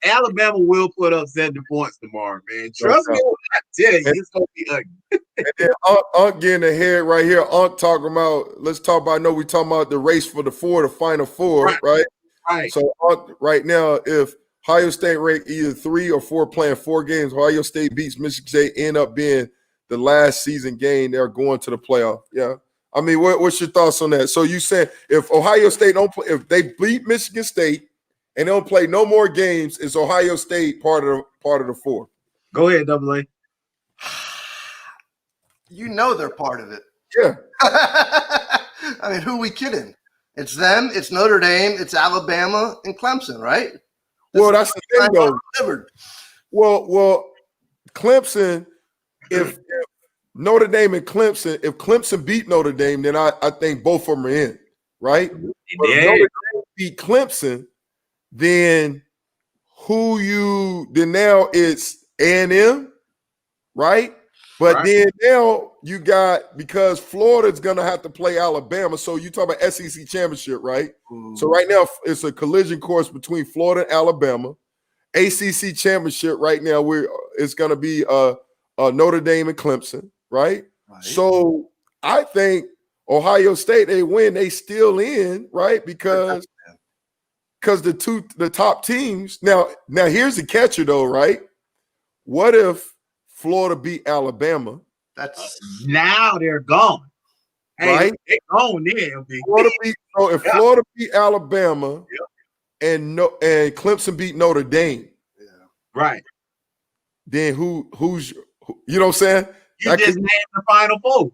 Alabama will put up 70 points tomorrow, man. Trust me when I tell you, it's gonna be ugly. And then Unc getting ahead right here. Unc talking about. Let's talk about. I know we talking about the race for the Final Four, right? Right. So right now, if Ohio State rank either 3 or 4 playing 4 games, Ohio State beats Michigan State, end up being the last season game. They're going to the playoff. Yeah. I mean, what's your thoughts on that? So you said if Ohio State don't play, if they beat Michigan State and don't play no more games, is Ohio State part of the 4? Go ahead, Double A. You know they're part of it. Yeah. I mean, who are we kidding? It's them, it's Notre Dame, it's Alabama, and Clemson, right? Well, that's the thing, though. Delivered. Well, Clemson, if Notre Dame and Clemson, if Clemson beat Notre Dame, then I think both of them are in, right? But if Notre Dame beat Clemson, then then now it's A&M, right? But then now you got, because Florida's going to have to play Alabama. So you talk about SEC championship, right? So right now it's a collision course between Florida and Alabama. ACC championship right now, it's going to be Notre Dame and Clemson, right? So I think Ohio State, they win, they still in, right? Because the top teams. Now here's the catcher though, right? What if Florida beat Alabama? That's now they're gone. Right? They're gone there. If Florida beat Alabama and Clemson beat Notre Dame, right? Then who's you know what I'm saying? You just named the Final Four.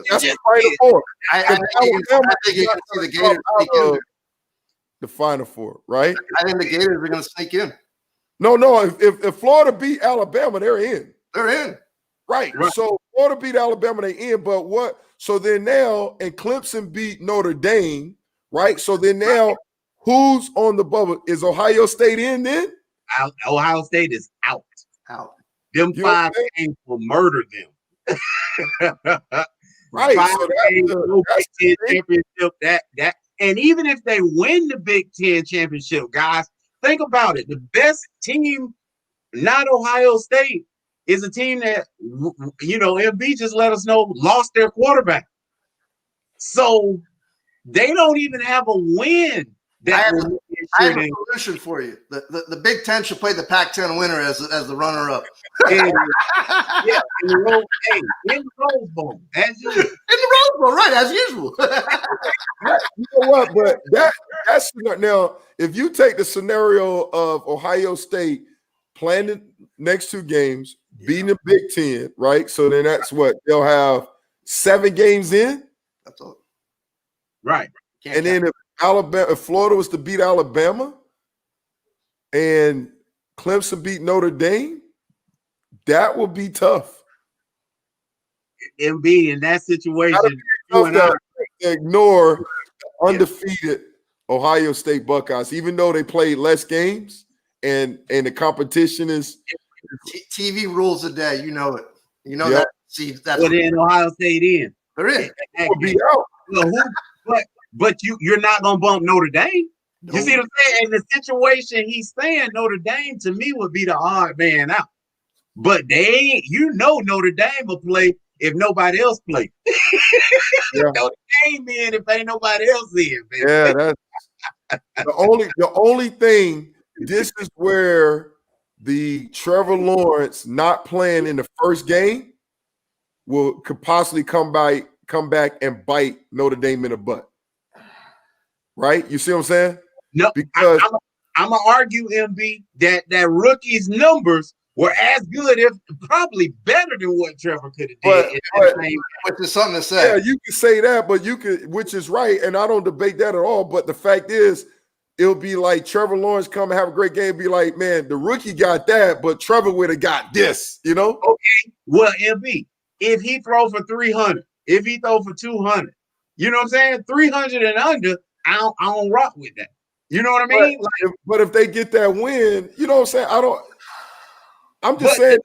That's the Final Four. I think you can see the Gators sneak in. The Final Four, right? I think the Gators are going to sneak in. No. If Florida beat Alabama, they're in. They're in. Right. So Florida beat Alabama, they in. But what? So then now, and Clemson beat Notre Dame, right? So then now, who's on the bubble? Is Ohio State in then? Ohio State is out. Out. Them 5 games will murder them. Right. 5 so games, no Big Ten championship. That, and even if they win the Big Ten championship, guys, think about it. The best team, not Ohio State, is a team that, MB just let us know, lost their quarterback. So they don't even have a win. I have a solution for you. The Big Ten should play the Pac-10 winner as the runner-up. In the Rose Bowl, as usual. In the Rose Bowl, right, as usual. You know what? But that's now, if you take the scenario of Ohio State playing the next 2 games, beating the Big Ten, right? So then that's what they'll have 7 games in. That's all. Right. And then if Florida was to beat Alabama and Clemson beat Notre Dame, that would be tough. MB in that situation, ignore undefeated Ohio State Buckeyes, even though they played less games and the competition is TV rules a day. You know it. You know that. See, that's what in Ohio State in. They're in. Will be out. Well, but you're not gonna bump Notre Dame. No. You see what I'm saying? In the situation he's saying, Notre Dame to me would be the odd man out. But they ain't, Notre Dame will play if nobody else play. Notre Dame in if ain't nobody else in, man. Yeah, that's the only thing. This is where the Trevor Lawrence not playing in the first game could possibly come back and bite Notre Dame in the butt. Right? You see what I'm saying? No, because I'm gonna argue, MB, that rookie's numbers were as good, if probably better than what Trevor could have did. Which is something to say. Yeah, you can say that, but which is right, and I don't debate that at all. But the fact is, it'll be like Trevor Lawrence come and have a great game, be like, man, the rookie got that, but Trevor would have got this, Okay, well, MB, if he throw for 300, if he throw for 200, you know what I'm saying? 300 and under, I don't rock with that. You know what I mean? But if they get that win, you know what I'm saying? I'm just saying,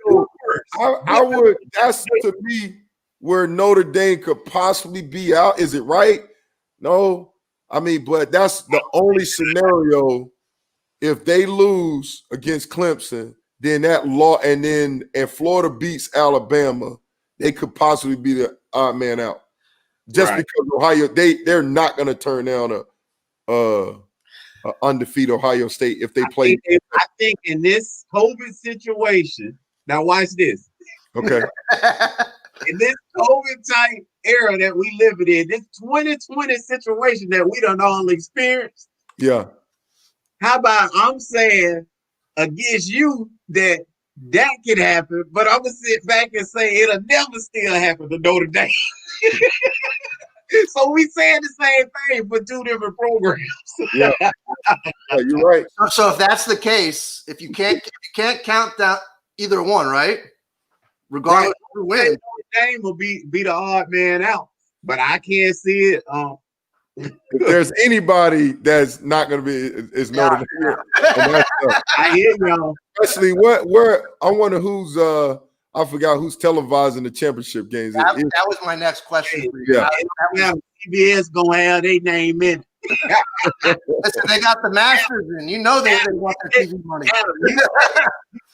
I would. That's to me where Notre Dame could possibly be out. Is it right? No, I mean, but that's the only scenario if they lose against Clemson, then that law, and Florida beats Alabama, they could possibly be the odd man out. Just because Ohio, they're not going to turn down a undefeated Ohio State if they play. I think in this COVID situation, now watch this. Okay. In this COVID type era that we live in, this 2020 situation that we don't all experience. Yeah. How about I'm saying against you that could happen, but I'm gonna sit back and say it'll never still happen to Notre Dame. So we saying the same thing for two different programs. Yeah, you're right. So if that's the case, if you can't count down either one, right? Regardless of who wins, Notre Dame will be the odd man out, but I can't see it. If there's anybody that's not going to be, is Notre Dame. I hear y'all. Especially where I wonder who's I forgot who's televising the championship games. That was my next question. Yeah, CBS gonna have their name in it. Listen, they got the Masters in. You know they want their TV money.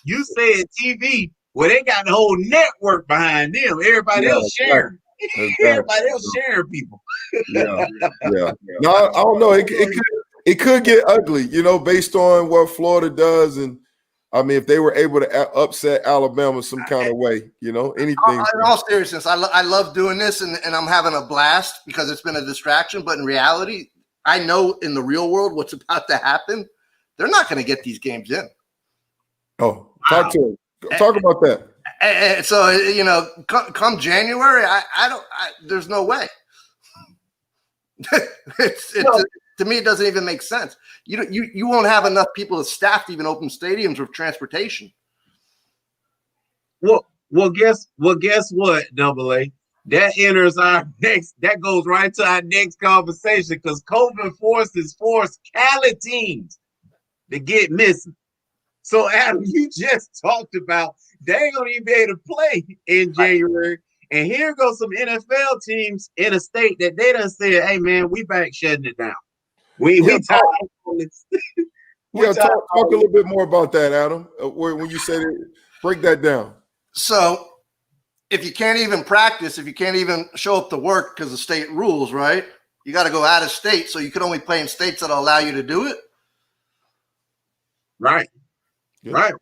You said TV. Well, they got the whole network behind them. Everybody else sharing. Right. Everybody else sharing people. Yeah. No, I don't know. It could get ugly, you know, based on what Florida does, and I mean, if they were able to upset Alabama some kind of way, you know, anything. In all seriousness, I love doing this, and I'm having a blast because it's been a distraction. But in reality, I know in the real world what's about to happen. They're not going to get these games in. Oh, talk to him. Talk about that. And so, you know, come January, there's no way. To me, it doesn't even make sense. You won't have enough people to staff to even open stadiums with transportation. Well, guess what, Double A? That enters that goes right to our next conversation because COVID forced Cali teams to get missing. So, Adam, you just talked about they ain't gonna even be able to play in January. And here goes some NFL teams in a state that they done said, hey man, we back shutting it down. We tired of this. Talk a little bit more about that, Adam. When you said it, break that down. So if you can't even practice, if you can't even show up to work because of state rules, right? You got to go out of state, so you can only play in states that allow you to do it. Right. Yeah. Right.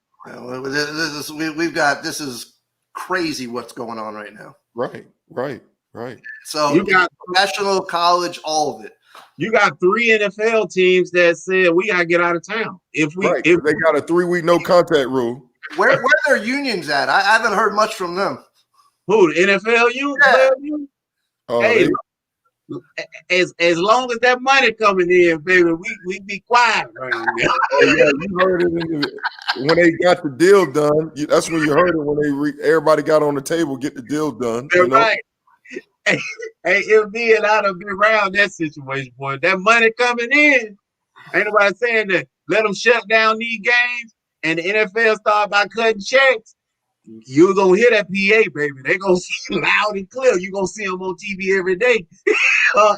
This is crazy what's going on right now. Right. So you got professional, college, all of it. You got 3 NFL teams that said we gotta get out of town. If they got a 3-week no contact rule. Where are their unions at? I haven't heard much from them. Who, the NFL union? Yeah. Hey, as long as that money coming in, baby, we be quiet right now. Yeah, you heard it when they got the deal done. That's when you heard it when everybody got on the table, get the deal done. You know? Right. Hey, it'll be and I'd have been around that situation, boy. That money coming in, ain't nobody saying that. Let them shut down these games, and the NFL start by cutting checks. You're gonna hear that PA, baby. They gonna see loud and clear. You gonna see them on TV every day.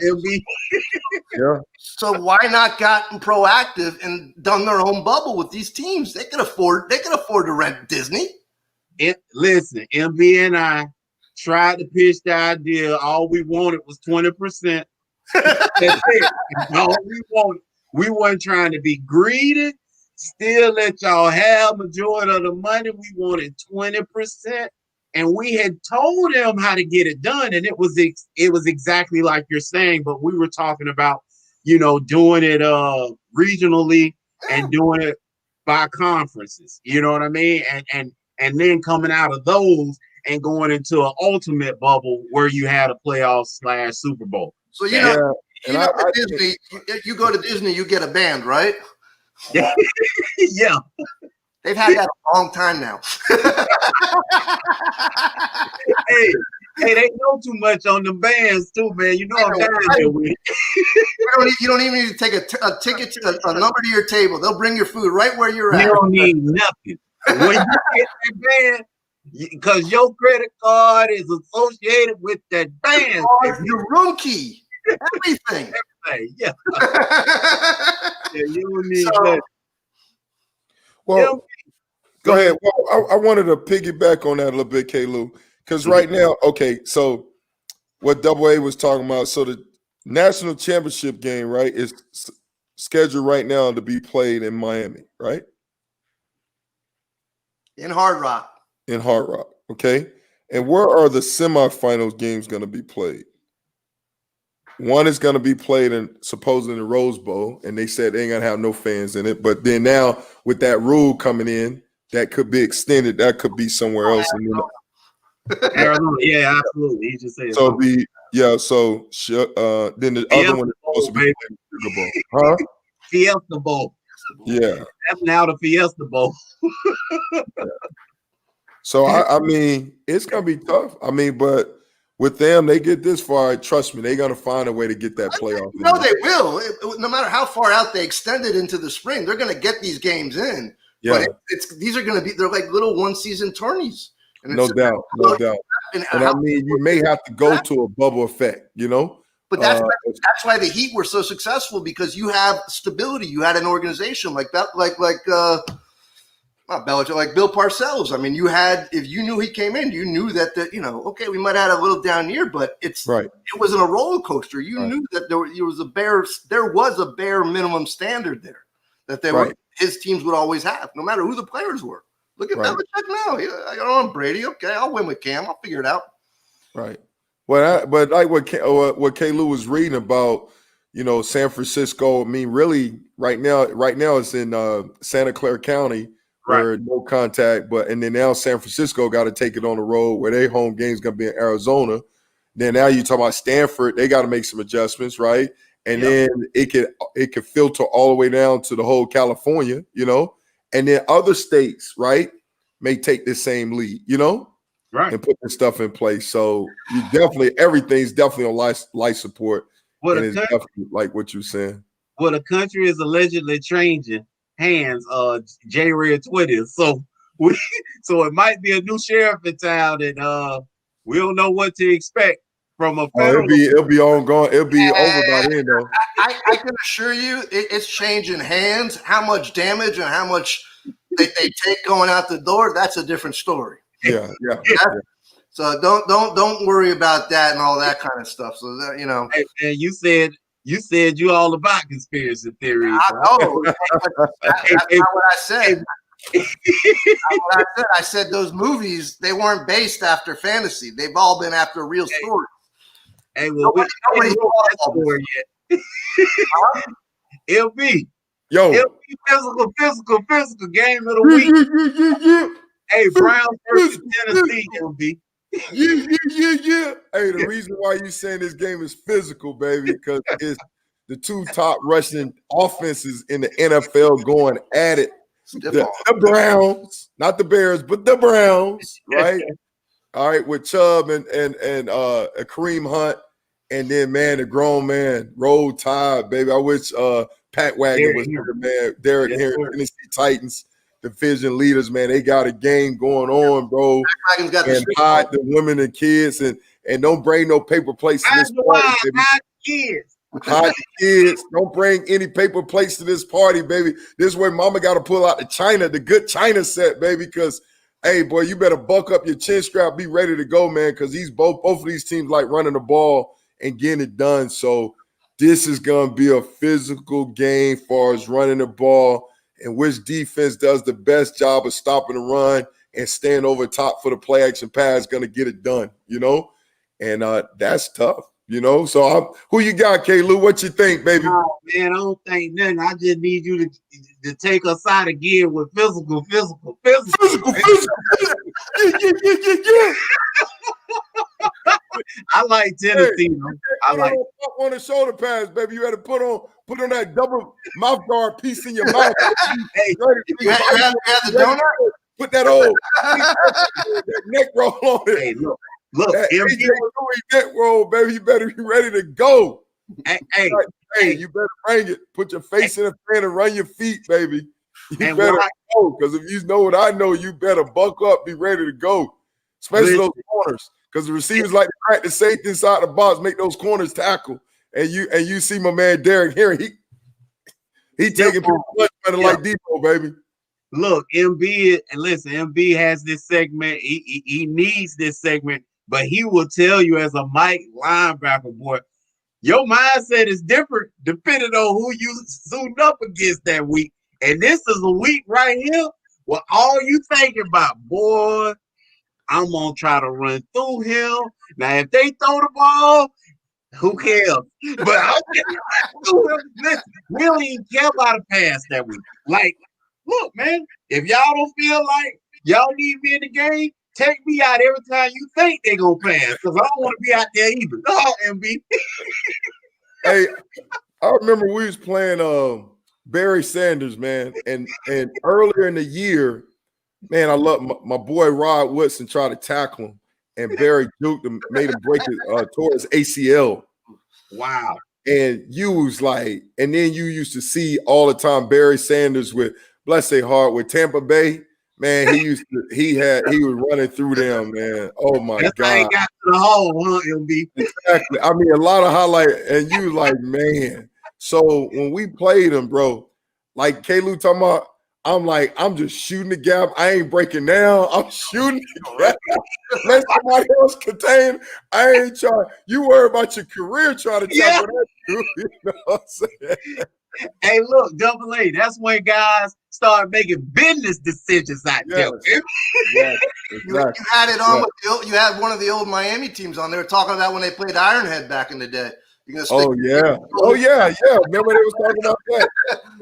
It'll be yeah. So why not gotten proactive and done their own bubble with these teams? They can afford to rent Disney. Listen, MB and I tried to pitch the idea. All we wanted was 20%. That's it. All we wanted. We weren't trying to be greedy. Still let y'all have majority of the money. We wanted 20%. And we had told them how to get it done. And it was exactly like you're saying, but we were talking about, doing it regionally and doing it by conferences. You know what I mean? And then coming out of those and going into an ultimate bubble where you had a playoff / Super Bowl. So Disney, you go to Disney, you get a band, right? Yeah. Yeah. They've had that a long time now. Hey, they know too much on the bands too, man. You know I'm down there with it. You don't even need to take a ticket to a number to your table. They'll bring your food right where you're at. You don't need nothing. When you get that band, because your credit card is associated with that band. Your room key. Everything. Yeah. Yeah, you don't need that. Well, go ahead. Well, I wanted to piggyback on that a little bit, Klew, because right now, okay, so what Double A was talking about, so the national championship game, right, is scheduled right now to be played in Miami, right? In Hard Rock. In Hard Rock, okay? And where are the semifinals games going to be played? One is going to be played in supposedly in the Rose Bowl, and they said they ain't going to have no fans in it. But then now with that rule coming in, that could be extended. That could be somewhere else. And then, Arizona, yeah, absolutely. He just said so then the other one is supposed to be baby. Sugar Bowl, huh? Fiesta Bowl. Yeah, that's now the Fiesta Bowl. So I mean, it's gonna be tough. I mean, but with them, they get this far. Trust me, they're gonna find a way to get that playoff. No, they will. No matter how far out they extend it into the spring, they're gonna get these games in. Yeah, but these are gonna be. They're like little one-season tourneys. No doubt. And I mean, you may have to go to a bubble effect, you know. But that's why the Heat were so successful, because you have stability. You had an organization like that, not Belichick, like Bill Parcells. I mean, if you knew he came in, you knew that okay, we might have had a little down year, but it wasn't a roller coaster. You knew that there was a bare minimum standard there that his teams would always have, no matter who the players were. Look at Belichick now. I don't Brady. Okay, I'll win with Cam. I'll figure it out. Right. But like what Klew was reading about, San Francisco. I mean, really, right now it's in Santa Clara County. Where no contact, and then now San Francisco got to take it on the road where their home game is going to be in Arizona. Then now you talk about Stanford, they got to make some adjustments, right? And then it could filter all the way down to the whole California, and then other states, right, may take the same lead, and put this stuff in place. So everything's definitely on life support, and it's definitely like what you're saying. Well, the country is allegedly changing hands January 20th. So it might be a new sheriff in town, and we don't know what to expect from a federal. It'll be ongoing. It'll be over by then, though. I can assure you, it's changing hands. How much damage and how much they take going out the door, that's a different story. Yeah. So don't worry about that and all that kind of stuff. So that, And you said you all about conspiracy theories. I know. That's not what I said. I said those movies, they weren't based after fantasy. They've all been after real stories. Hey, well, nobody's that story yet. It'll be physical game of the week. Hey, Browns versus Tennessee, it'll be. Yeah. Hey, the reason why you saying this game is physical, baby, because it's the two top rushing offenses in the NFL going at it. The Browns, not the Bears, but the Browns, right? All right, with Chubb and Kareem Hunt, and then the grown man, Roll Tide, baby. I wish Pat Wagner was here, man. Derek here, Tennessee Titans. Division leaders, man, they got a game going on, bro. And hide the women and kids, and don't bring no paper plates to this party, baby. Hide the kids. Don't bring any paper plates to this party, baby. This is where mama got to pull out the good China set, baby, because, hey, boy, you better buck up your chin strap, be ready to go, man, because both of these teams like running the ball and getting it done. So this is going to be a physical game as far as running the ball, and which defense does the best job of stopping the run and staying over top for the play action pass going to get it done, and that's tough, So who you got, Klew? What you think, baby? Oh, man, I don't think nothing. I just need you to take us out again with physical. Yeah. I like Tennessee. I like on the shoulder pads, baby. You had to put on that double mouth guard piece in your mouth. Hey, you have the donut. Put that old that neck roll on it. Hey, look, that AJ Louis neck roll, baby. You better be ready to go. Hey, you better bring it. Put your face in the fan and run your feet, baby. You better go, because if you know what I know, you better buck up, be ready to go. Especially those corners. Because the receivers like to crack the safety inside the box, make those corners tackle. And you see my man Derek here, he taking people better like Debo, baby. Look, MB, and listen, MB has this segment. He needs this segment, but he will tell you as a Mike linebacker, boy, your mindset is different depending on who you suited up against that week. And this is a week right here where all you thinking about, boy, I'm gonna try to run through him. Now, if they throw the ball, who cares? But I'm gonna run through him. Listen, we don't even care about a pass that week. Like, look, man, if y'all don't feel like y'all need me in the game, take me out every time you think they're gonna pass. Because I don't want to be out there either. No, MB. Hey, I remember we was playing Barry Sanders, man, and earlier in the year, man, I love my boy Rod Woodson tried to tackle him, and Barry juked him, made him break it towards ACL. Wow. And you was like, and then you used to see all the time Barry Sanders with, bless their heart, with Tampa Bay. Man, he was running through them, man. Oh my That's God. how he got to the hole, huh, MB? Exactly. I mean, a lot of highlight, and you like, man. So when we played him, bro, like Klew talking about, I'm like, I'm just shooting the gap. I ain't breaking down. I'm shooting the gap. Let somebody else contain. I ain't trying. You worry about your career trying to tackle that dude. You know what I'm saying? Hey, look, Double A, that's when guys start making business decisions out there. You had it on with you had one of the old Miami teams on there talking about when they played Ironhead back in the day. Oh yeah. Remember they was talking about that?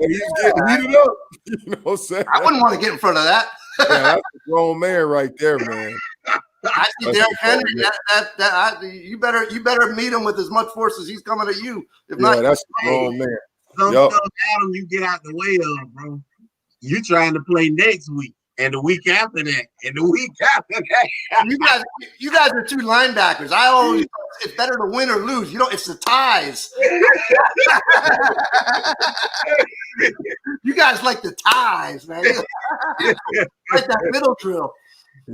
And he was getting heated up. You know what I'm saying? I wouldn't want to get in front of that. Yeah, that's a grown man right there, man. I see Derrick Henry. You better meet him with as much force as he's coming at you. If not, that's a grown man. Some stuff, Adam, you get out the way of, bro. You trying to play next week, and the week after that, and the week after that. you guys are two linebackers. I always thought it's better to win or lose. You know, it's the ties. You guys like the ties, man. Like that middle drill.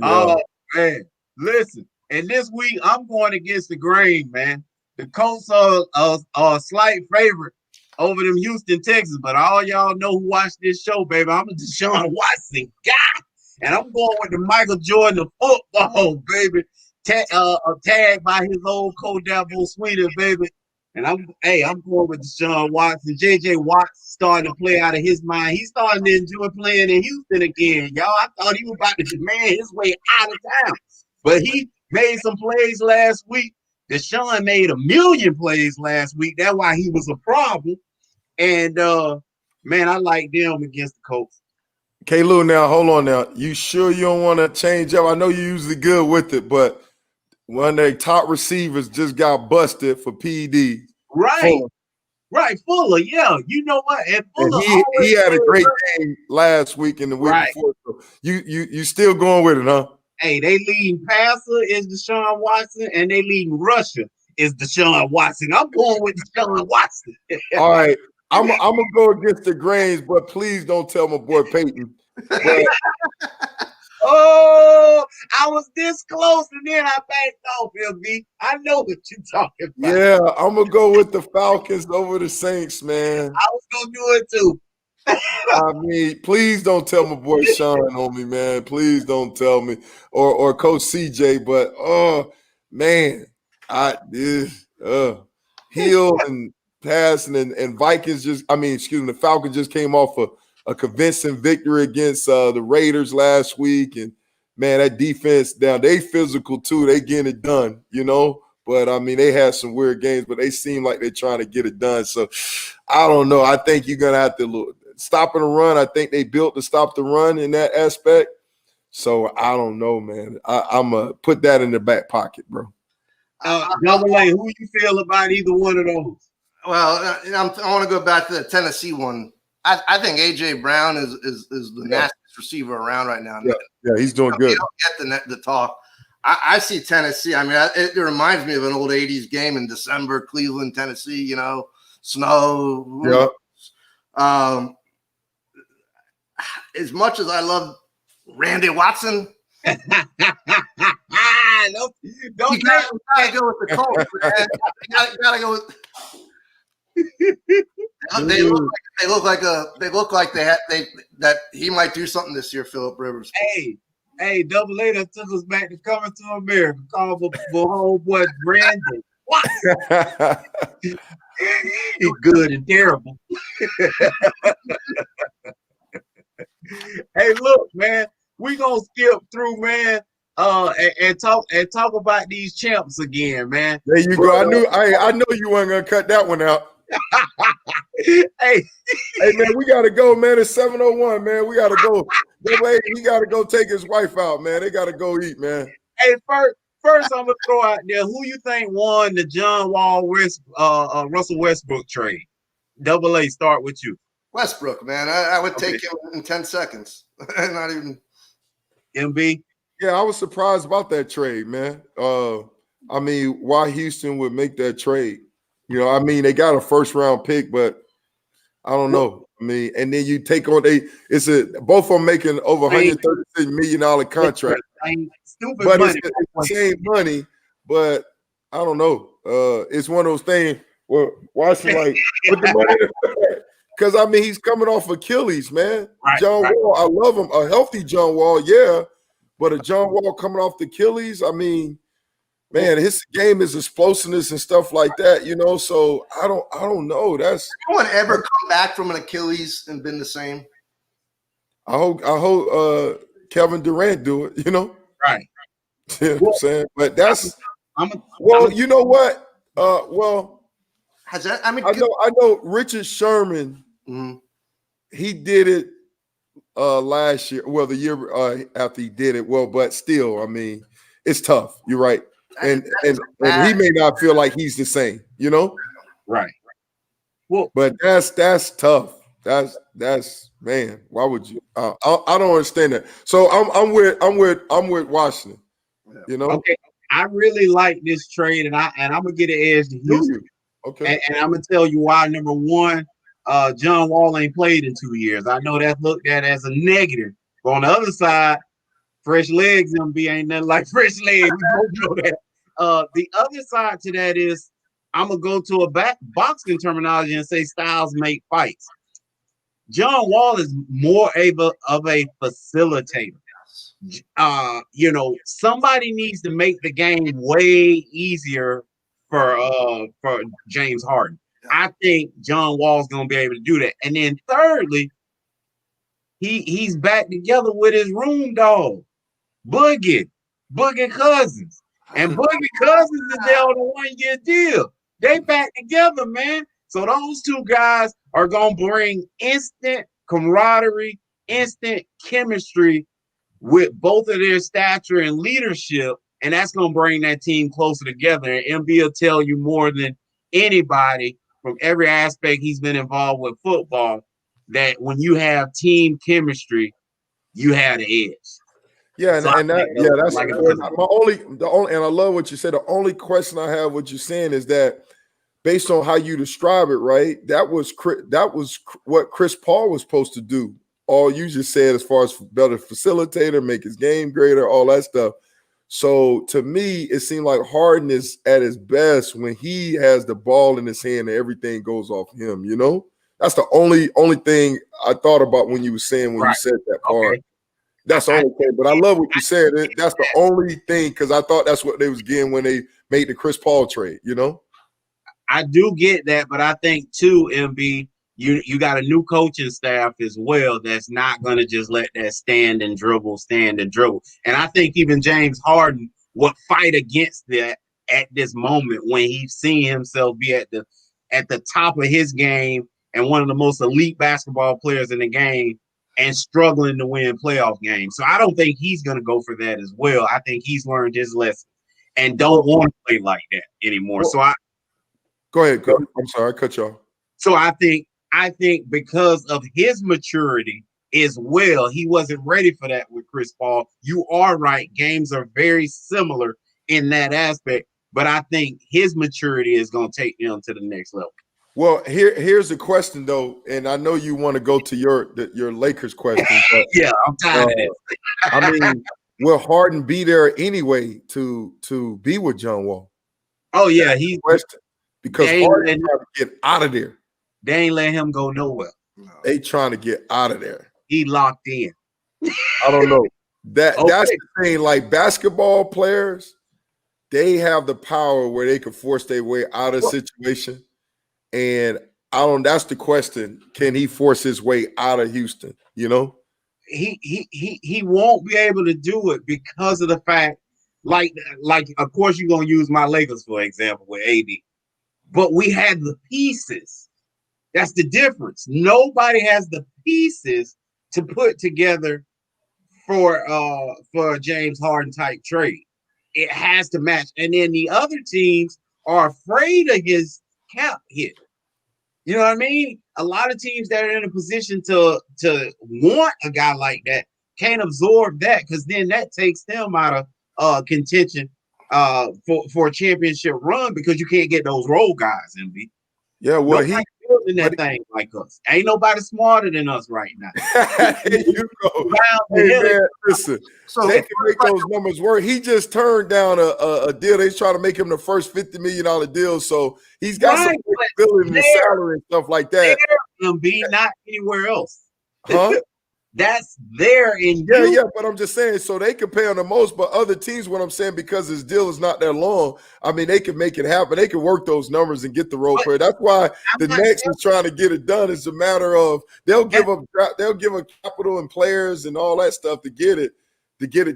Oh man, listen. And this week I'm going against the grain, man. The Colts are a slight favorite over them Houston Texans, but all y'all know who watched this show, baby. I'm a Deshaun Watson guy, and I'm going with the Michael Jordan of football, baby. Tagged by his old coach Dabo Sweeter, baby. And I'm going with Deshaun Watson. JJ Watt's starting to play out of his mind. He's starting to enjoy playing in Houston again, y'all. I thought he was about to demand his way out of town, but he made some plays last week. Deshaun made 1,000,000 plays last week. That's why he was a problem. And man, I like them against the Colts. Klew, now hold on now. You sure you don't want to change up? I know you're usually good with it, but one of their top receivers just got busted for PD. Right. Fuller. Right, Fuller. Yeah, you know what? And Fuller he had a great game last week and the week before. So you still going with it, huh? Hey, they leading passer is Deshaun Watson, and they leading rusher is Deshaun Watson. I'm going with Deshaun Watson. All right. I'm gonna go against the grains, but please don't tell my boy Peyton. But, oh, I was this close, and then I backed off, LB. I know what you're talking about. Yeah, I'm gonna go with the Falcons over the Saints, man. I was gonna do it too. I mean, please don't tell my boy Sean on me, man. Please don't tell me, or Coach CJ. But man, Hill and passing and Vikings the Falcons just came off a convincing victory against the Raiders last week, and man, that defense down, they physical too. They getting it done, you know. But I mean, they had some weird games, but they seem like they're trying to get it done. So I don't know. I think you're gonna have to look. Stopping the run, I think they built to stop the run in that aspect. So I don't know, man. I'm gonna put that in the back pocket, bro. Double A, who you feel about either one of those? Well, I want to go back to the Tennessee one. I think AJ Brown is the nastiest receiver around right now. Yeah, he's doing good. You don't get the talk. I see Tennessee. I mean, it reminds me of an old '80s game in December, Cleveland, Tennessee. You know, snow. Yeah. As much as I love Randy Watson, don't you gotta go with the Colts, man. You gotta go with. They look like that he might do something this year, Philip Rivers. Hey, Double A that took us back to Coming to America. Called the homeboy Brandon. What? He's good and terrible. Hey, look, man, we gonna skip through, man, and talk about these champs again, man. There you go. I know you weren't gonna cut that one out. Hey, man, we gotta go, man. It's 7:01, man. We gotta go. He gotta go take his wife out, man. They gotta go eat, man. Hey, first I'm gonna throw out there who you think won the John Wall Russell Westbrook trade. Double A, start with you. Westbrook, man. I would take him in 10 seconds. Not even. MB. Yeah, I was surprised about that trade, man. I mean, why Houston would make that trade? You know, I mean, they got a first-round pick, but I don't know. I mean, and then you take on both of them making over $136 million contract. Stupid but money. It's the same money, but I don't know. It's one of those things where Washington like put the money because I mean he's coming off Achilles, man. Right, John Wall, I love him. A healthy John Wall, yeah, but a John Wall coming off the Achilles, I mean, man, his game is explosiveness and stuff like that, you know. So I don't know. That's anyone ever come back from an Achilles and been the same? I hope Kevin Durant do it, you know. Right. You know what I'm saying? But that's you know what? Has that? I mean, I know Richard Sherman. Mm-hmm. He did it last year. Well, the year after he did it. Well, but still, I mean, it's tough. You're right, and he may not feel like he's the same. You know, right? Well, but that's tough. That's man. Why would you? I don't understand that. So I'm with Washington. You know. Okay. I really like this trade, and I'm gonna get an edge to Houston. Okay. And I'm gonna tell you why. Number one, John Wall ain't played in 2 years. I know that's looked at as a negative. But on the other side, fresh legs, MB ain't nothing like fresh legs. We both know that. The other side to that is I'm gonna go to a boxing terminology and say styles make fights. John Wall is more of a facilitator. You know, somebody needs to make the game way easier for James Harden. I think John Wall's gonna be able to do that. And then thirdly, he's back together with his room dog, Boogie Cousins. And Boogie Cousins is there on a 1-year deal. They back together, man. So those two guys are gonna bring instant camaraderie, instant chemistry with both of their stature and leadership, and that's going to bring that team closer together. And MB will tell you more than anybody from every aspect he's been involved with football that when you have team chemistry, you have the edge. Yeah, that's like the only, and I love what you said. The only question I have what you're saying is that based on how you describe it, right? That was what Chris Paul was supposed to do. All you just said as far as better facilitator, make his game greater, all that stuff. So to me, it seemed like Harden is at his best when he has the ball in his hand and everything goes off him, you know? That's the only thing I thought about when you were saying you said that part. Okay. That's the only thing. But I love what you said. That's the only thing because I thought that's what they was getting when they made the Chris Paul trade, you know? I do get that, but I think too, MB, you got a new coaching staff as well that's not going to just let that stand and dribble. And I think even James Harden would fight against that at this moment when he's seeing himself be at the top of his game and one of the most elite basketball players in the game and struggling to win playoff games. So I don't think he's going to go for that as well. I think he's learned his lesson and don't want to play like that anymore. Go ahead. I'm sorry, I cut you off. So I think because of his maturity as well, he wasn't ready for that with Chris Paul. You are right. Games are very similar in that aspect, but I think his maturity is going to take him to the next level. Well, here's the question though, and I know you want to go to your Lakers question. But, yeah, I'm tired of this. I mean, will Harden be there anyway to be with John Wall? Oh yeah, because Harden trying to get out of there. They ain't let him go nowhere. No. They trying to get out of there. He locked in. I don't know. That's the thing. Like basketball players, they have the power where they can force their way out of a situation. And that's the question. Can he force his way out of Houston? You know? He won't be able to do it because of the fact, like of course you're gonna use my Lakers for example with AD, but we had the pieces. That's the difference. Nobody has the pieces to put together for a James Harden type trade. It has to match, and then the other teams are afraid of his cap hit. You know what I mean? A lot of teams that are in a position to want a guy like that can't absorb that, because then that takes them out of contention for a championship run, because you can't get those role guys, MB. Yeah, well, Nobody's building that thing like us. Ain't nobody smarter than us right now. There you go. Hey, man, listen, so they can make those numbers work. He just turned down a deal. They try to make him the first $50 million deal. So he's got some flexibility in the salary and stuff like that. MB, not anywhere else. Huh? That's there in yeah, but I'm just saying, so they can pay on the most, but other teams, what I'm saying, because his deal is not that long, I mean, they can make it happen. They can work those numbers and get the role player. That's why the Nets is trying to get it done. It's a matter of they'll give up capital and players and all that stuff to get it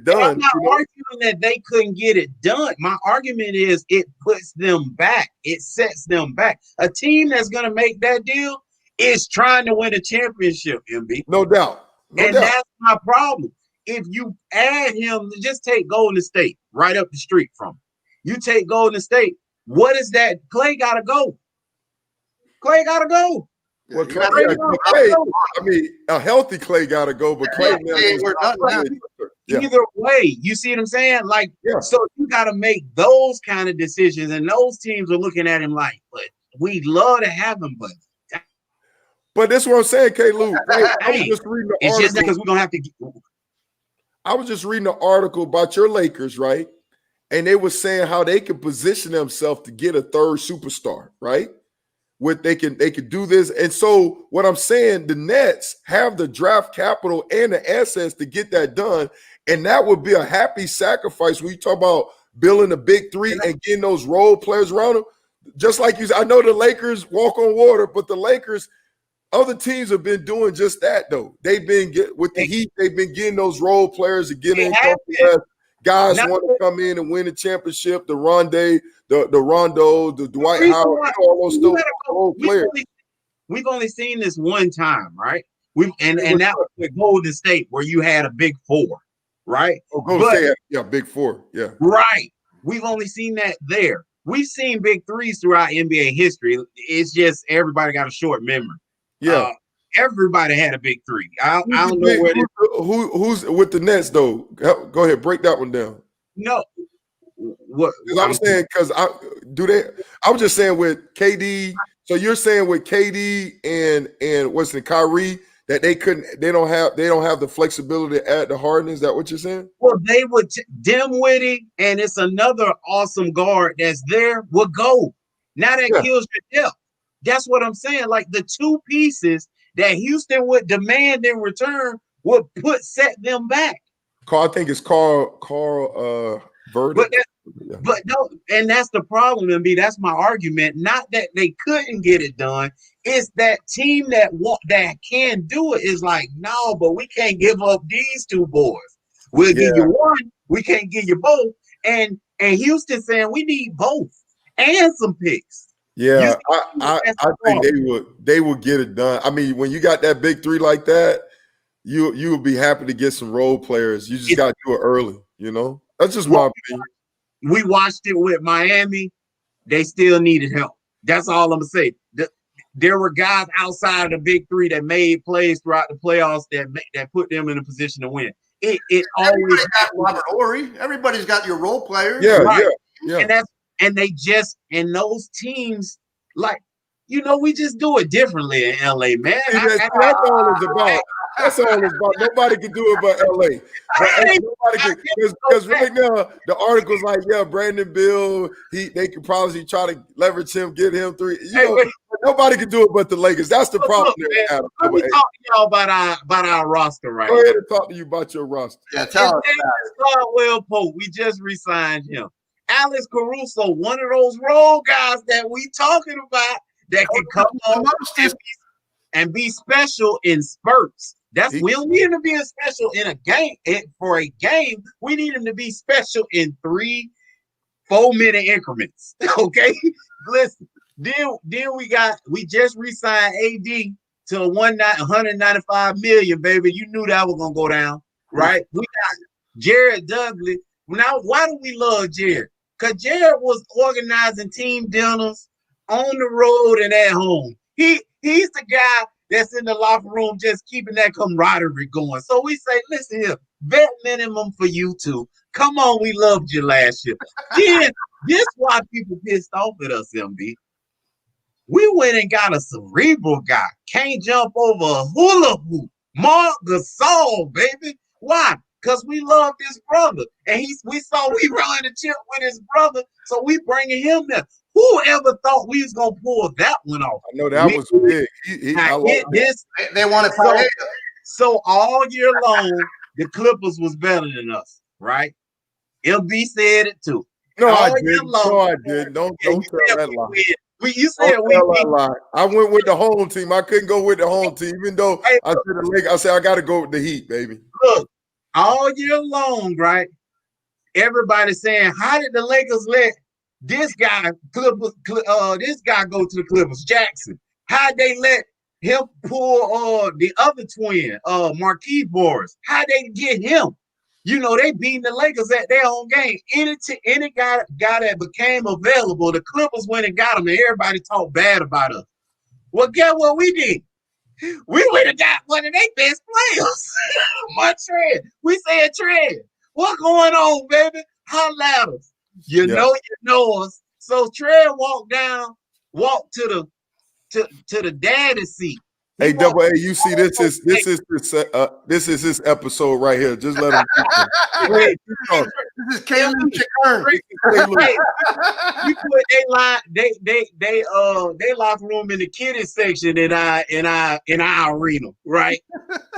done. I'm not arguing that they couldn't get it done. My argument is it puts them back. It sets them back. A team that's going to make that deal is trying to win a championship, MB. No doubt. That's my problem. If you add him, just take Golden State right up the street from him. You take Golden State. What is that? Clay got to go. Clay got to go. Well, Clay, I mean, a healthy Clay got to go, but Clay Either way, you see what I'm saying? Like, so you got to make those kind of decisions, and those teams are looking at him like, but we'd love to have him, But that's what I'm saying, K-Lou. I was just reading the article. It's just because we're going to have to I was just reading an article about your Lakers, right? And they were saying how they can position themselves to get a third superstar, right? They can do this. And so what I'm saying, the Nets have the draft capital and the assets to get that done. And that would be a happy sacrifice when you talk about building a big three and getting those role players around them. Just like you said, I know the Lakers walk on water, but the Lakers – other teams have been doing just that, though. They've been with the Heat. They've been getting those role players and getting guys want to come in and win a championship. The Rondo, the Dwight Howard, all those role players. We've only seen this one time, right? And that was with Golden State, where you had a big four, right? Oh, Golden State, big four, yeah. Right. We've only seen that there. We've seen big threes throughout NBA history. It's just everybody got a short memory. Yeah, everybody had a big three. I don't know who's with the Nets though. Go ahead, break that one down. No, what I was saying, because I was just saying with KD. So you're saying with KD and what's it, Kyrie, that they don't have the flexibility to add the Harden. Is that what you're saying? Well, they would Dimwitty, and it's another awesome guard that's there would go. Now that kills your depth. That's what I'm saying. Like the two pieces that Houston would demand in return would set them back. I think it's Carl Verdi. But no, and that's the problem, MB. That's my argument. Not that they couldn't get it done. It's that team that can do it is like, no, but we can't give up these two boys. We'll give you one. We can't give you both. And Houston saying we need both and some picks. Yeah, I think they would get it done. I mean, when you got that big three like that, you would be happy to get some role players. You just got to do it early, you know? That's just my opinion. We watched it with Miami. They still needed help. That's all I'm going to say. There were guys outside of the big three that made plays throughout the playoffs that put them in a position to win. It always got Robert Horry. Everybody's got your role players. Yeah, right. Yeah. And those teams, like, we just do it differently in LA, man. That's all it's about. That's all it's about. Nobody can do it but LA. But because right now the article's like, yeah, Brandon Bill, they could probably try to leverage him, get him 3. Nobody can do it but the Lakers. That's the problem. Let me talk to y'all about our roster right now. Go ahead and talk to you about your roster. Yeah, tell us. Caldwell Pope, we just re-signed him. Alex Caruso, one of those role guys that we talking about that can come on and be special in spurts. We don't need him to be special in a game. For a game, we need him to be special in 3-4 minute increments. Okay, listen. Then we just re-signed AD to $195 million, baby. You knew that was gonna go down, right? We got Jared Dudley. Now, why do we love Jared? Because Jared was organizing team dinners on the road and at home. He's the guy that's in the locker room just keeping that camaraderie going. So we say, listen here, vet minimum for you two. Come on, we loved you last year. Then this why people pissed off at us, MB. We went and got a cerebral guy. Can't jump over a hula hoop. Mark Gasol, baby. Why? Because we love this brother. And we saw we run the chip with his brother, so we bringing him there. Who ever thought we was going to pull that one off? I know that was big. They want to So all year long, the Clippers was better than us, right? LB said it too. No, I didn't. Don't tell that lie. You said we lie. I went with the home team. I couldn't go with the home team, even though I said the Lakers. I said I got to go with the Heat, baby. Look, all year long, right? Everybody saying, how did the Lakers let this guy go to the Clippers, Jackson? How'd they let him pull the other twin, Marquise Boris? How'd they get him? You know, they beating the Lakers at their own game. Any guy that became available, the Clippers went and got him, and everybody talked bad about us. Well, guess what we did? We went and got one of their best players. Montreal. We said, Trey, what's going on, baby? Holla at us. You know us. So Trey walked to the daddy seat. Hey, Double A, you see this is this episode right here. Just let him. This is Caleb. You put they locker room in the kiddie section in our arena, right?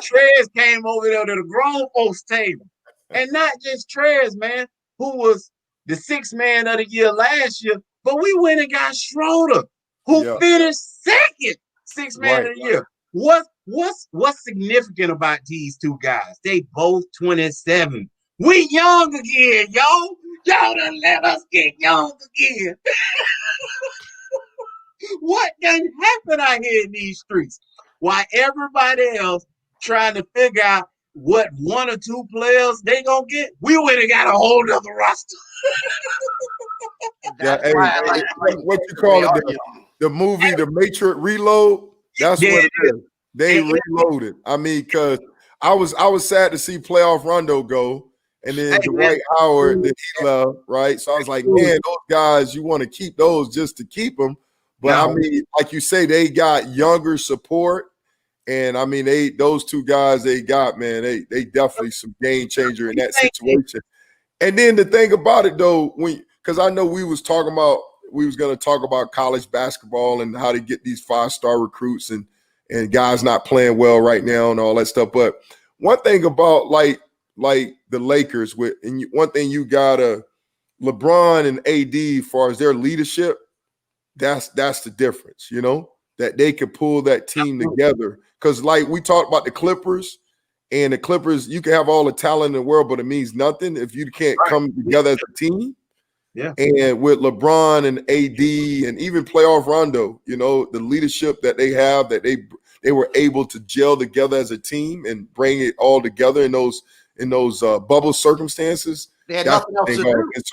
Trez came over there to the grown folks table, and not just Trez, man, who was the 6th man of the year last year, but we went and got Schroeder, who finished 2nd. 6th man of the year. What's significant about these two guys? They both 27. We young again, yo. Y'all done let us get young again. What done happened out here in these streets? While everybody else trying to figure out what 1 or 2 players they gonna get, we went and got a whole nother roster. What you call it? The movie, The Matrix Reload. That's what it is. They reloaded. I mean, because I was sad to see playoff Rondo go, and then Dwight Howard that he loved, right? So I was like, man, those guys, you want to keep those just to keep them. But I mean, like you say, they got younger support, and I mean, those two guys they got, man, they definitely some game changer in that situation. And then the thing about it though, because I know we was going to talk about college basketball and how to get these 5-star recruits and guys not playing well right now and all that stuff. But one thing about like the Lakers one thing you gotta LeBron and AD as far as their leadership, that's the difference, you know, that they could pull that team together. Because like we talked about the Clippers, and the Clippers, you can have all the talent in the world, but it means nothing if you can't come together as a team. Yeah. And with LeBron and AD and even playoff Rondo, you know, the leadership that they have, that they were able to gel together as a team and bring it all together in those bubble circumstances. They had nothing else to do. And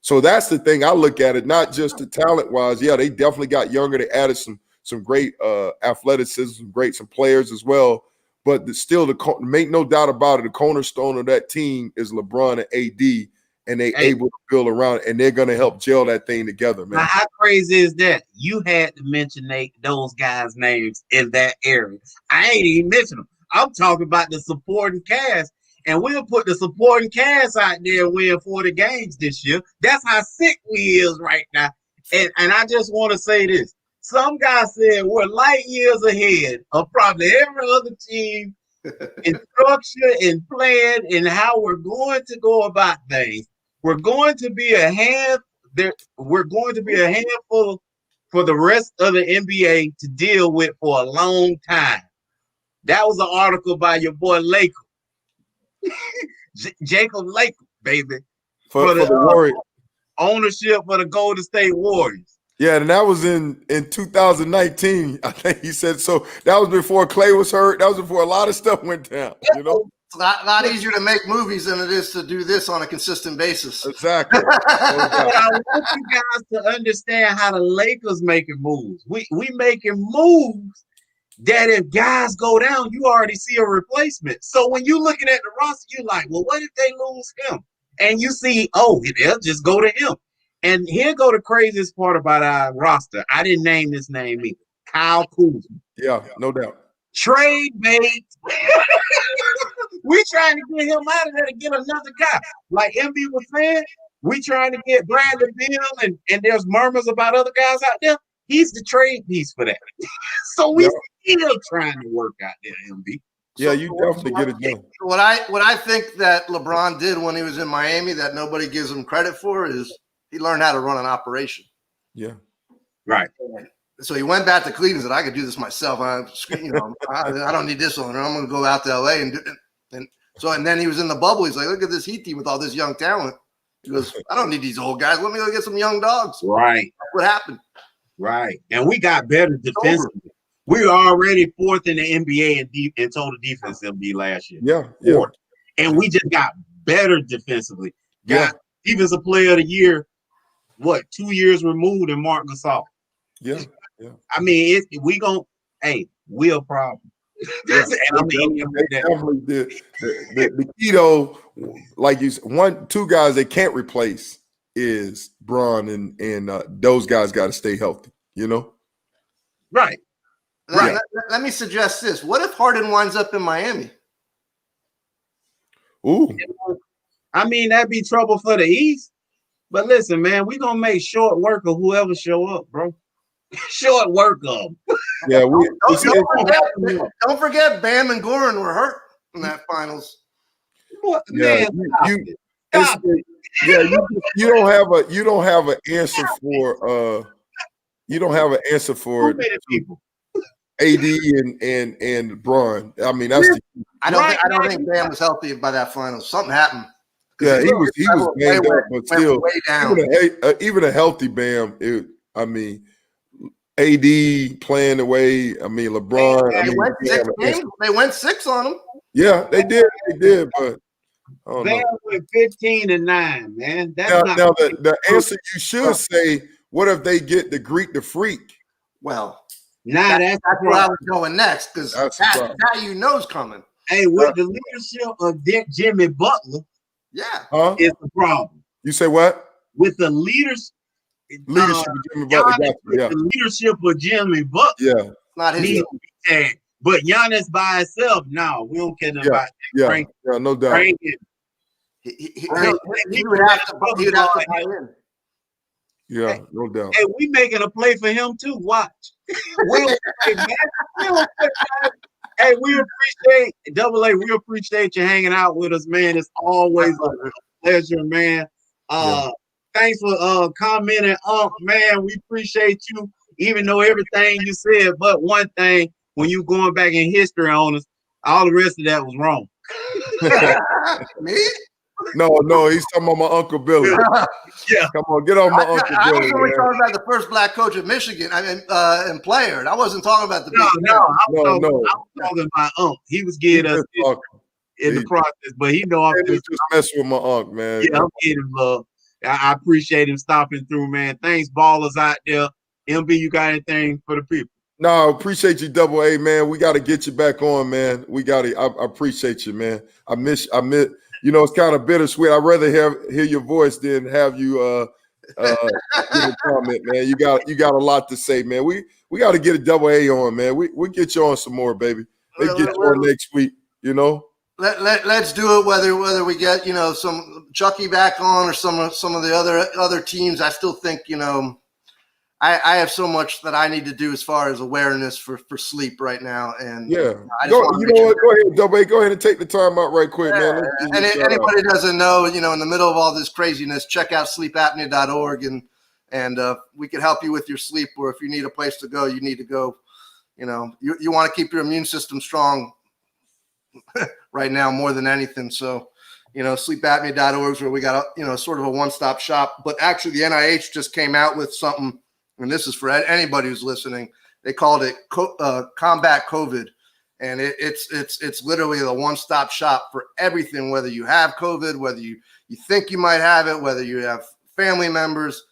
so that's the thing I look at it, not just the talent wise. Yeah, they definitely got younger. They added some great athleticism, some players as well. But make no doubt about it, the cornerstone of that team is LeBron and AD. And they able to build around it, and they're going to help gel that thing together, man. Now, how crazy is that? You had to mention those guys' names in that area. I ain't even mention them. I'm talking about the supporting cast. And we'll put the supporting cast out there and win 40 games this year. That's how sick we is right now. And I just want to say this. Some guy said we're light years ahead of probably every other team in structure and plan and how we're going to go about things. We're going to be a hand there. We're going to be a handful for the rest of the NBA to deal with for a long time. That was an article by your boy Laker, Jacob Laker, baby, for the Warriors. Ownership for the Golden State Warriors. Yeah, and that was in 2019. I think he said so. That was before Klew was hurt. That was before a lot of stuff went down. You know, it's a lot easier to make movies than it is to do this on a consistent basis. Exactly. But I want you guys to understand how the Lakers making moves. We making moves that if guys go down, you already see a replacement. So when you're looking at the roster, you're like, well, what if they lose him? And you see, oh, they'll just go to him. And here go the craziest part about our roster. I didn't name this name either. Kyle Kuzma. Yeah, no doubt. Trade bait. We trying to get him out of there to get another guy. Like MB was saying, we trying to get Bradley Beal, and there's murmurs about other guys out there. He's the trade piece for that. So we still trying to work out there, MB. Yeah, you definitely get it done. What I think that LeBron did when he was in Miami that nobody gives him credit for is he learned how to run an operation. Yeah. Right. So he went back to Cleveland and said, I could do this myself. I don't need this owner. I'm going to go out to LA and do it. And then he was in the bubble. He's like, look at this Heat team with all this young talent. He goes, I don't need these old guys. Let me go get some young dogs. Right. That's what happened. Right. And we got better defensively. We were already fourth in the NBA in total defense MB last year. Yeah. Fourth. And we just got better defensively. Got defensive player of the year, 2 years removed in Mark Gasol. Yeah. I mean, we a problem. Yeah. The key though, like you said, 2 guys they can't replace is Bron and those guys got to stay healthy, you know? Right. Let me suggest this. What if Harden winds up in Miami? Ooh. I mean, that'd be trouble for the East. But listen, man, we're going to make short work of whoever show up, bro. Short work of them. Yeah, don't forget Bam and Goran were hurt in that finals. What, yeah, man, you don't have an answer for people. AD and Bron. I mean, that's I don't think Bam was healthy by that finals. Something happened. Yeah, he was banged up, but still, way down. Even a healthy Bam. AD playing the way. I mean, LeBron. They went 6 on him. Yeah, they did. But I don't know. Went 15-9, man. That's now the answer you should say, what if they get the Greek the Freak? Well, that's where I was going next because that you know's coming. Hey, with the leadership of Jimmy Butler, it's the problem. You say what? With the leadership of Jimmy Butler. The leadership of Jimmy Butler, not his. But Giannis by itself, no, we don't care about that. Yeah, no doubt. He would have to buy in. Yeah, no doubt. Hey, we making a play for him too. Watch. Hey, we appreciate AA. We appreciate you hanging out with us, man. It's always a pleasure, man. Thanks for commenting, man. We appreciate you, even though everything you said, but one thing, when you going back in history on us, all the rest of that was wrong. Me? No, he's talking about my Uncle Billy. Yeah. Come on, get on my Uncle Billy. I was only talking about the first black coach of Michigan, and player. I wasn't talking about the I'm talking about He was getting us in the process, but he know I'm just messing with my uncle, man. Yeah, I'm getting love. I appreciate him stopping through, man. Thanks, ballers out there. MB, you got anything for the people? No, appreciate you, AA, man. We got to get you back on, man. I appreciate you, man. I miss. It's kind of bittersweet. I'd rather hear your voice than have you give a comment, man. You got a lot to say, man. We got to get a AA on, man. We'll get you on some more, baby. they get you on next week. You know. Let's do it. Whether we get some Chucky back on or some of the other teams, I still think I have so much that I need to do as far as awareness for sleep right now. And yeah, go ahead, Double A. Go ahead and take the time out right quick, man. And anybody doesn't know, in the middle of all this craziness, check out sleepapnea.org and we can help you with your sleep. Or if you need a place to go, you need to go. You want to keep your immune system strong right now more than anything. So, sleepapnea.org is where we got sort of a one-stop shop. But actually, the NIH just came out with something, and this is for anybody who's listening. They called it Combat COVID, and it's literally the one-stop shop for everything. Whether you have COVID, whether you think you might have it, whether you have family members,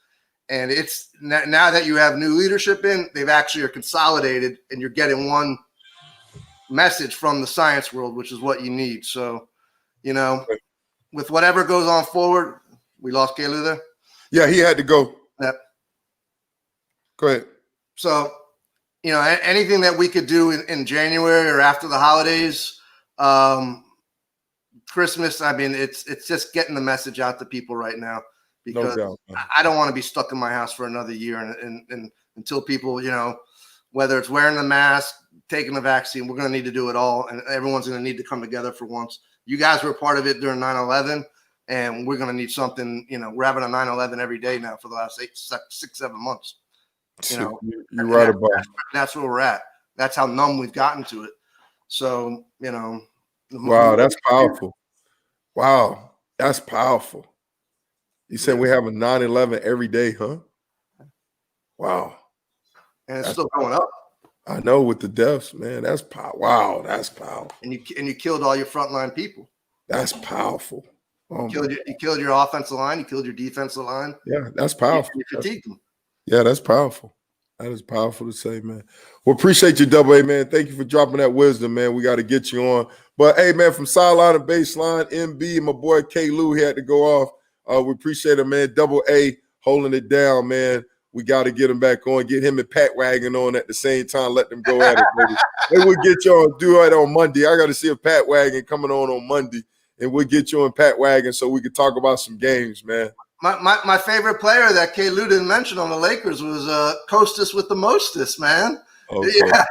and it's now that you have new leadership in, they've actually are consolidated, and you're getting one message from the science world, which is what you need. So, with whatever goes on forward, we lost Klew there. Yeah, he had to go. Yep. Go ahead. So, anything that we could do in January or after the holidays, Christmas, I mean, it's just getting the message out to people right now, because No doubt, I don't want to be stuck in my house for another year and until people, whether it's wearing the mask, taking the vaccine, we're going to need to do it all. And everyone's going to need to come together for once. You guys were a part of it during 9/11, and we're going to need something. We're having a 9/11 every day now for the last 6-7 months. You're right about it. That's where we're at. That's how numb we've gotten to it. So, wow, that's powerful. Wow, that's powerful. You said we have a 9/11 every day, huh? Wow. And it's still going up. I know, with the deaths, man. That's wow, that's powerful. And you killed all your frontline people. That's powerful. You killed your offensive line. You killed your defensive line. Yeah, that's powerful. You fatigued them. Yeah, that's powerful. That is powerful to say, man. Well, appreciate you, Double A, man. Thank you for dropping that wisdom, man. We got to get you on. But, hey, man, from Sideline to Baseline, MB, my boy Klew, he had to go off. We appreciate him, man. Double A holding it down, man. We got to get him back on, get him and Pat Wagon on at the same time, let them go at it, baby. And we'll get you on, do it on Monday. I got to see a Pat Wagon coming on Monday, and we'll get you on Pat Wagon so we can talk about some games, man. My favorite player that Klew didn't mention on the Lakers was Costas with the Mostest, man. Okay. Yeah.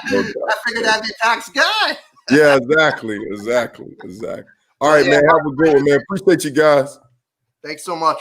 I figured that'd be Pac's guy. Yeah, exactly. All right, man. Have a good one, man. Appreciate you guys. Thanks so much.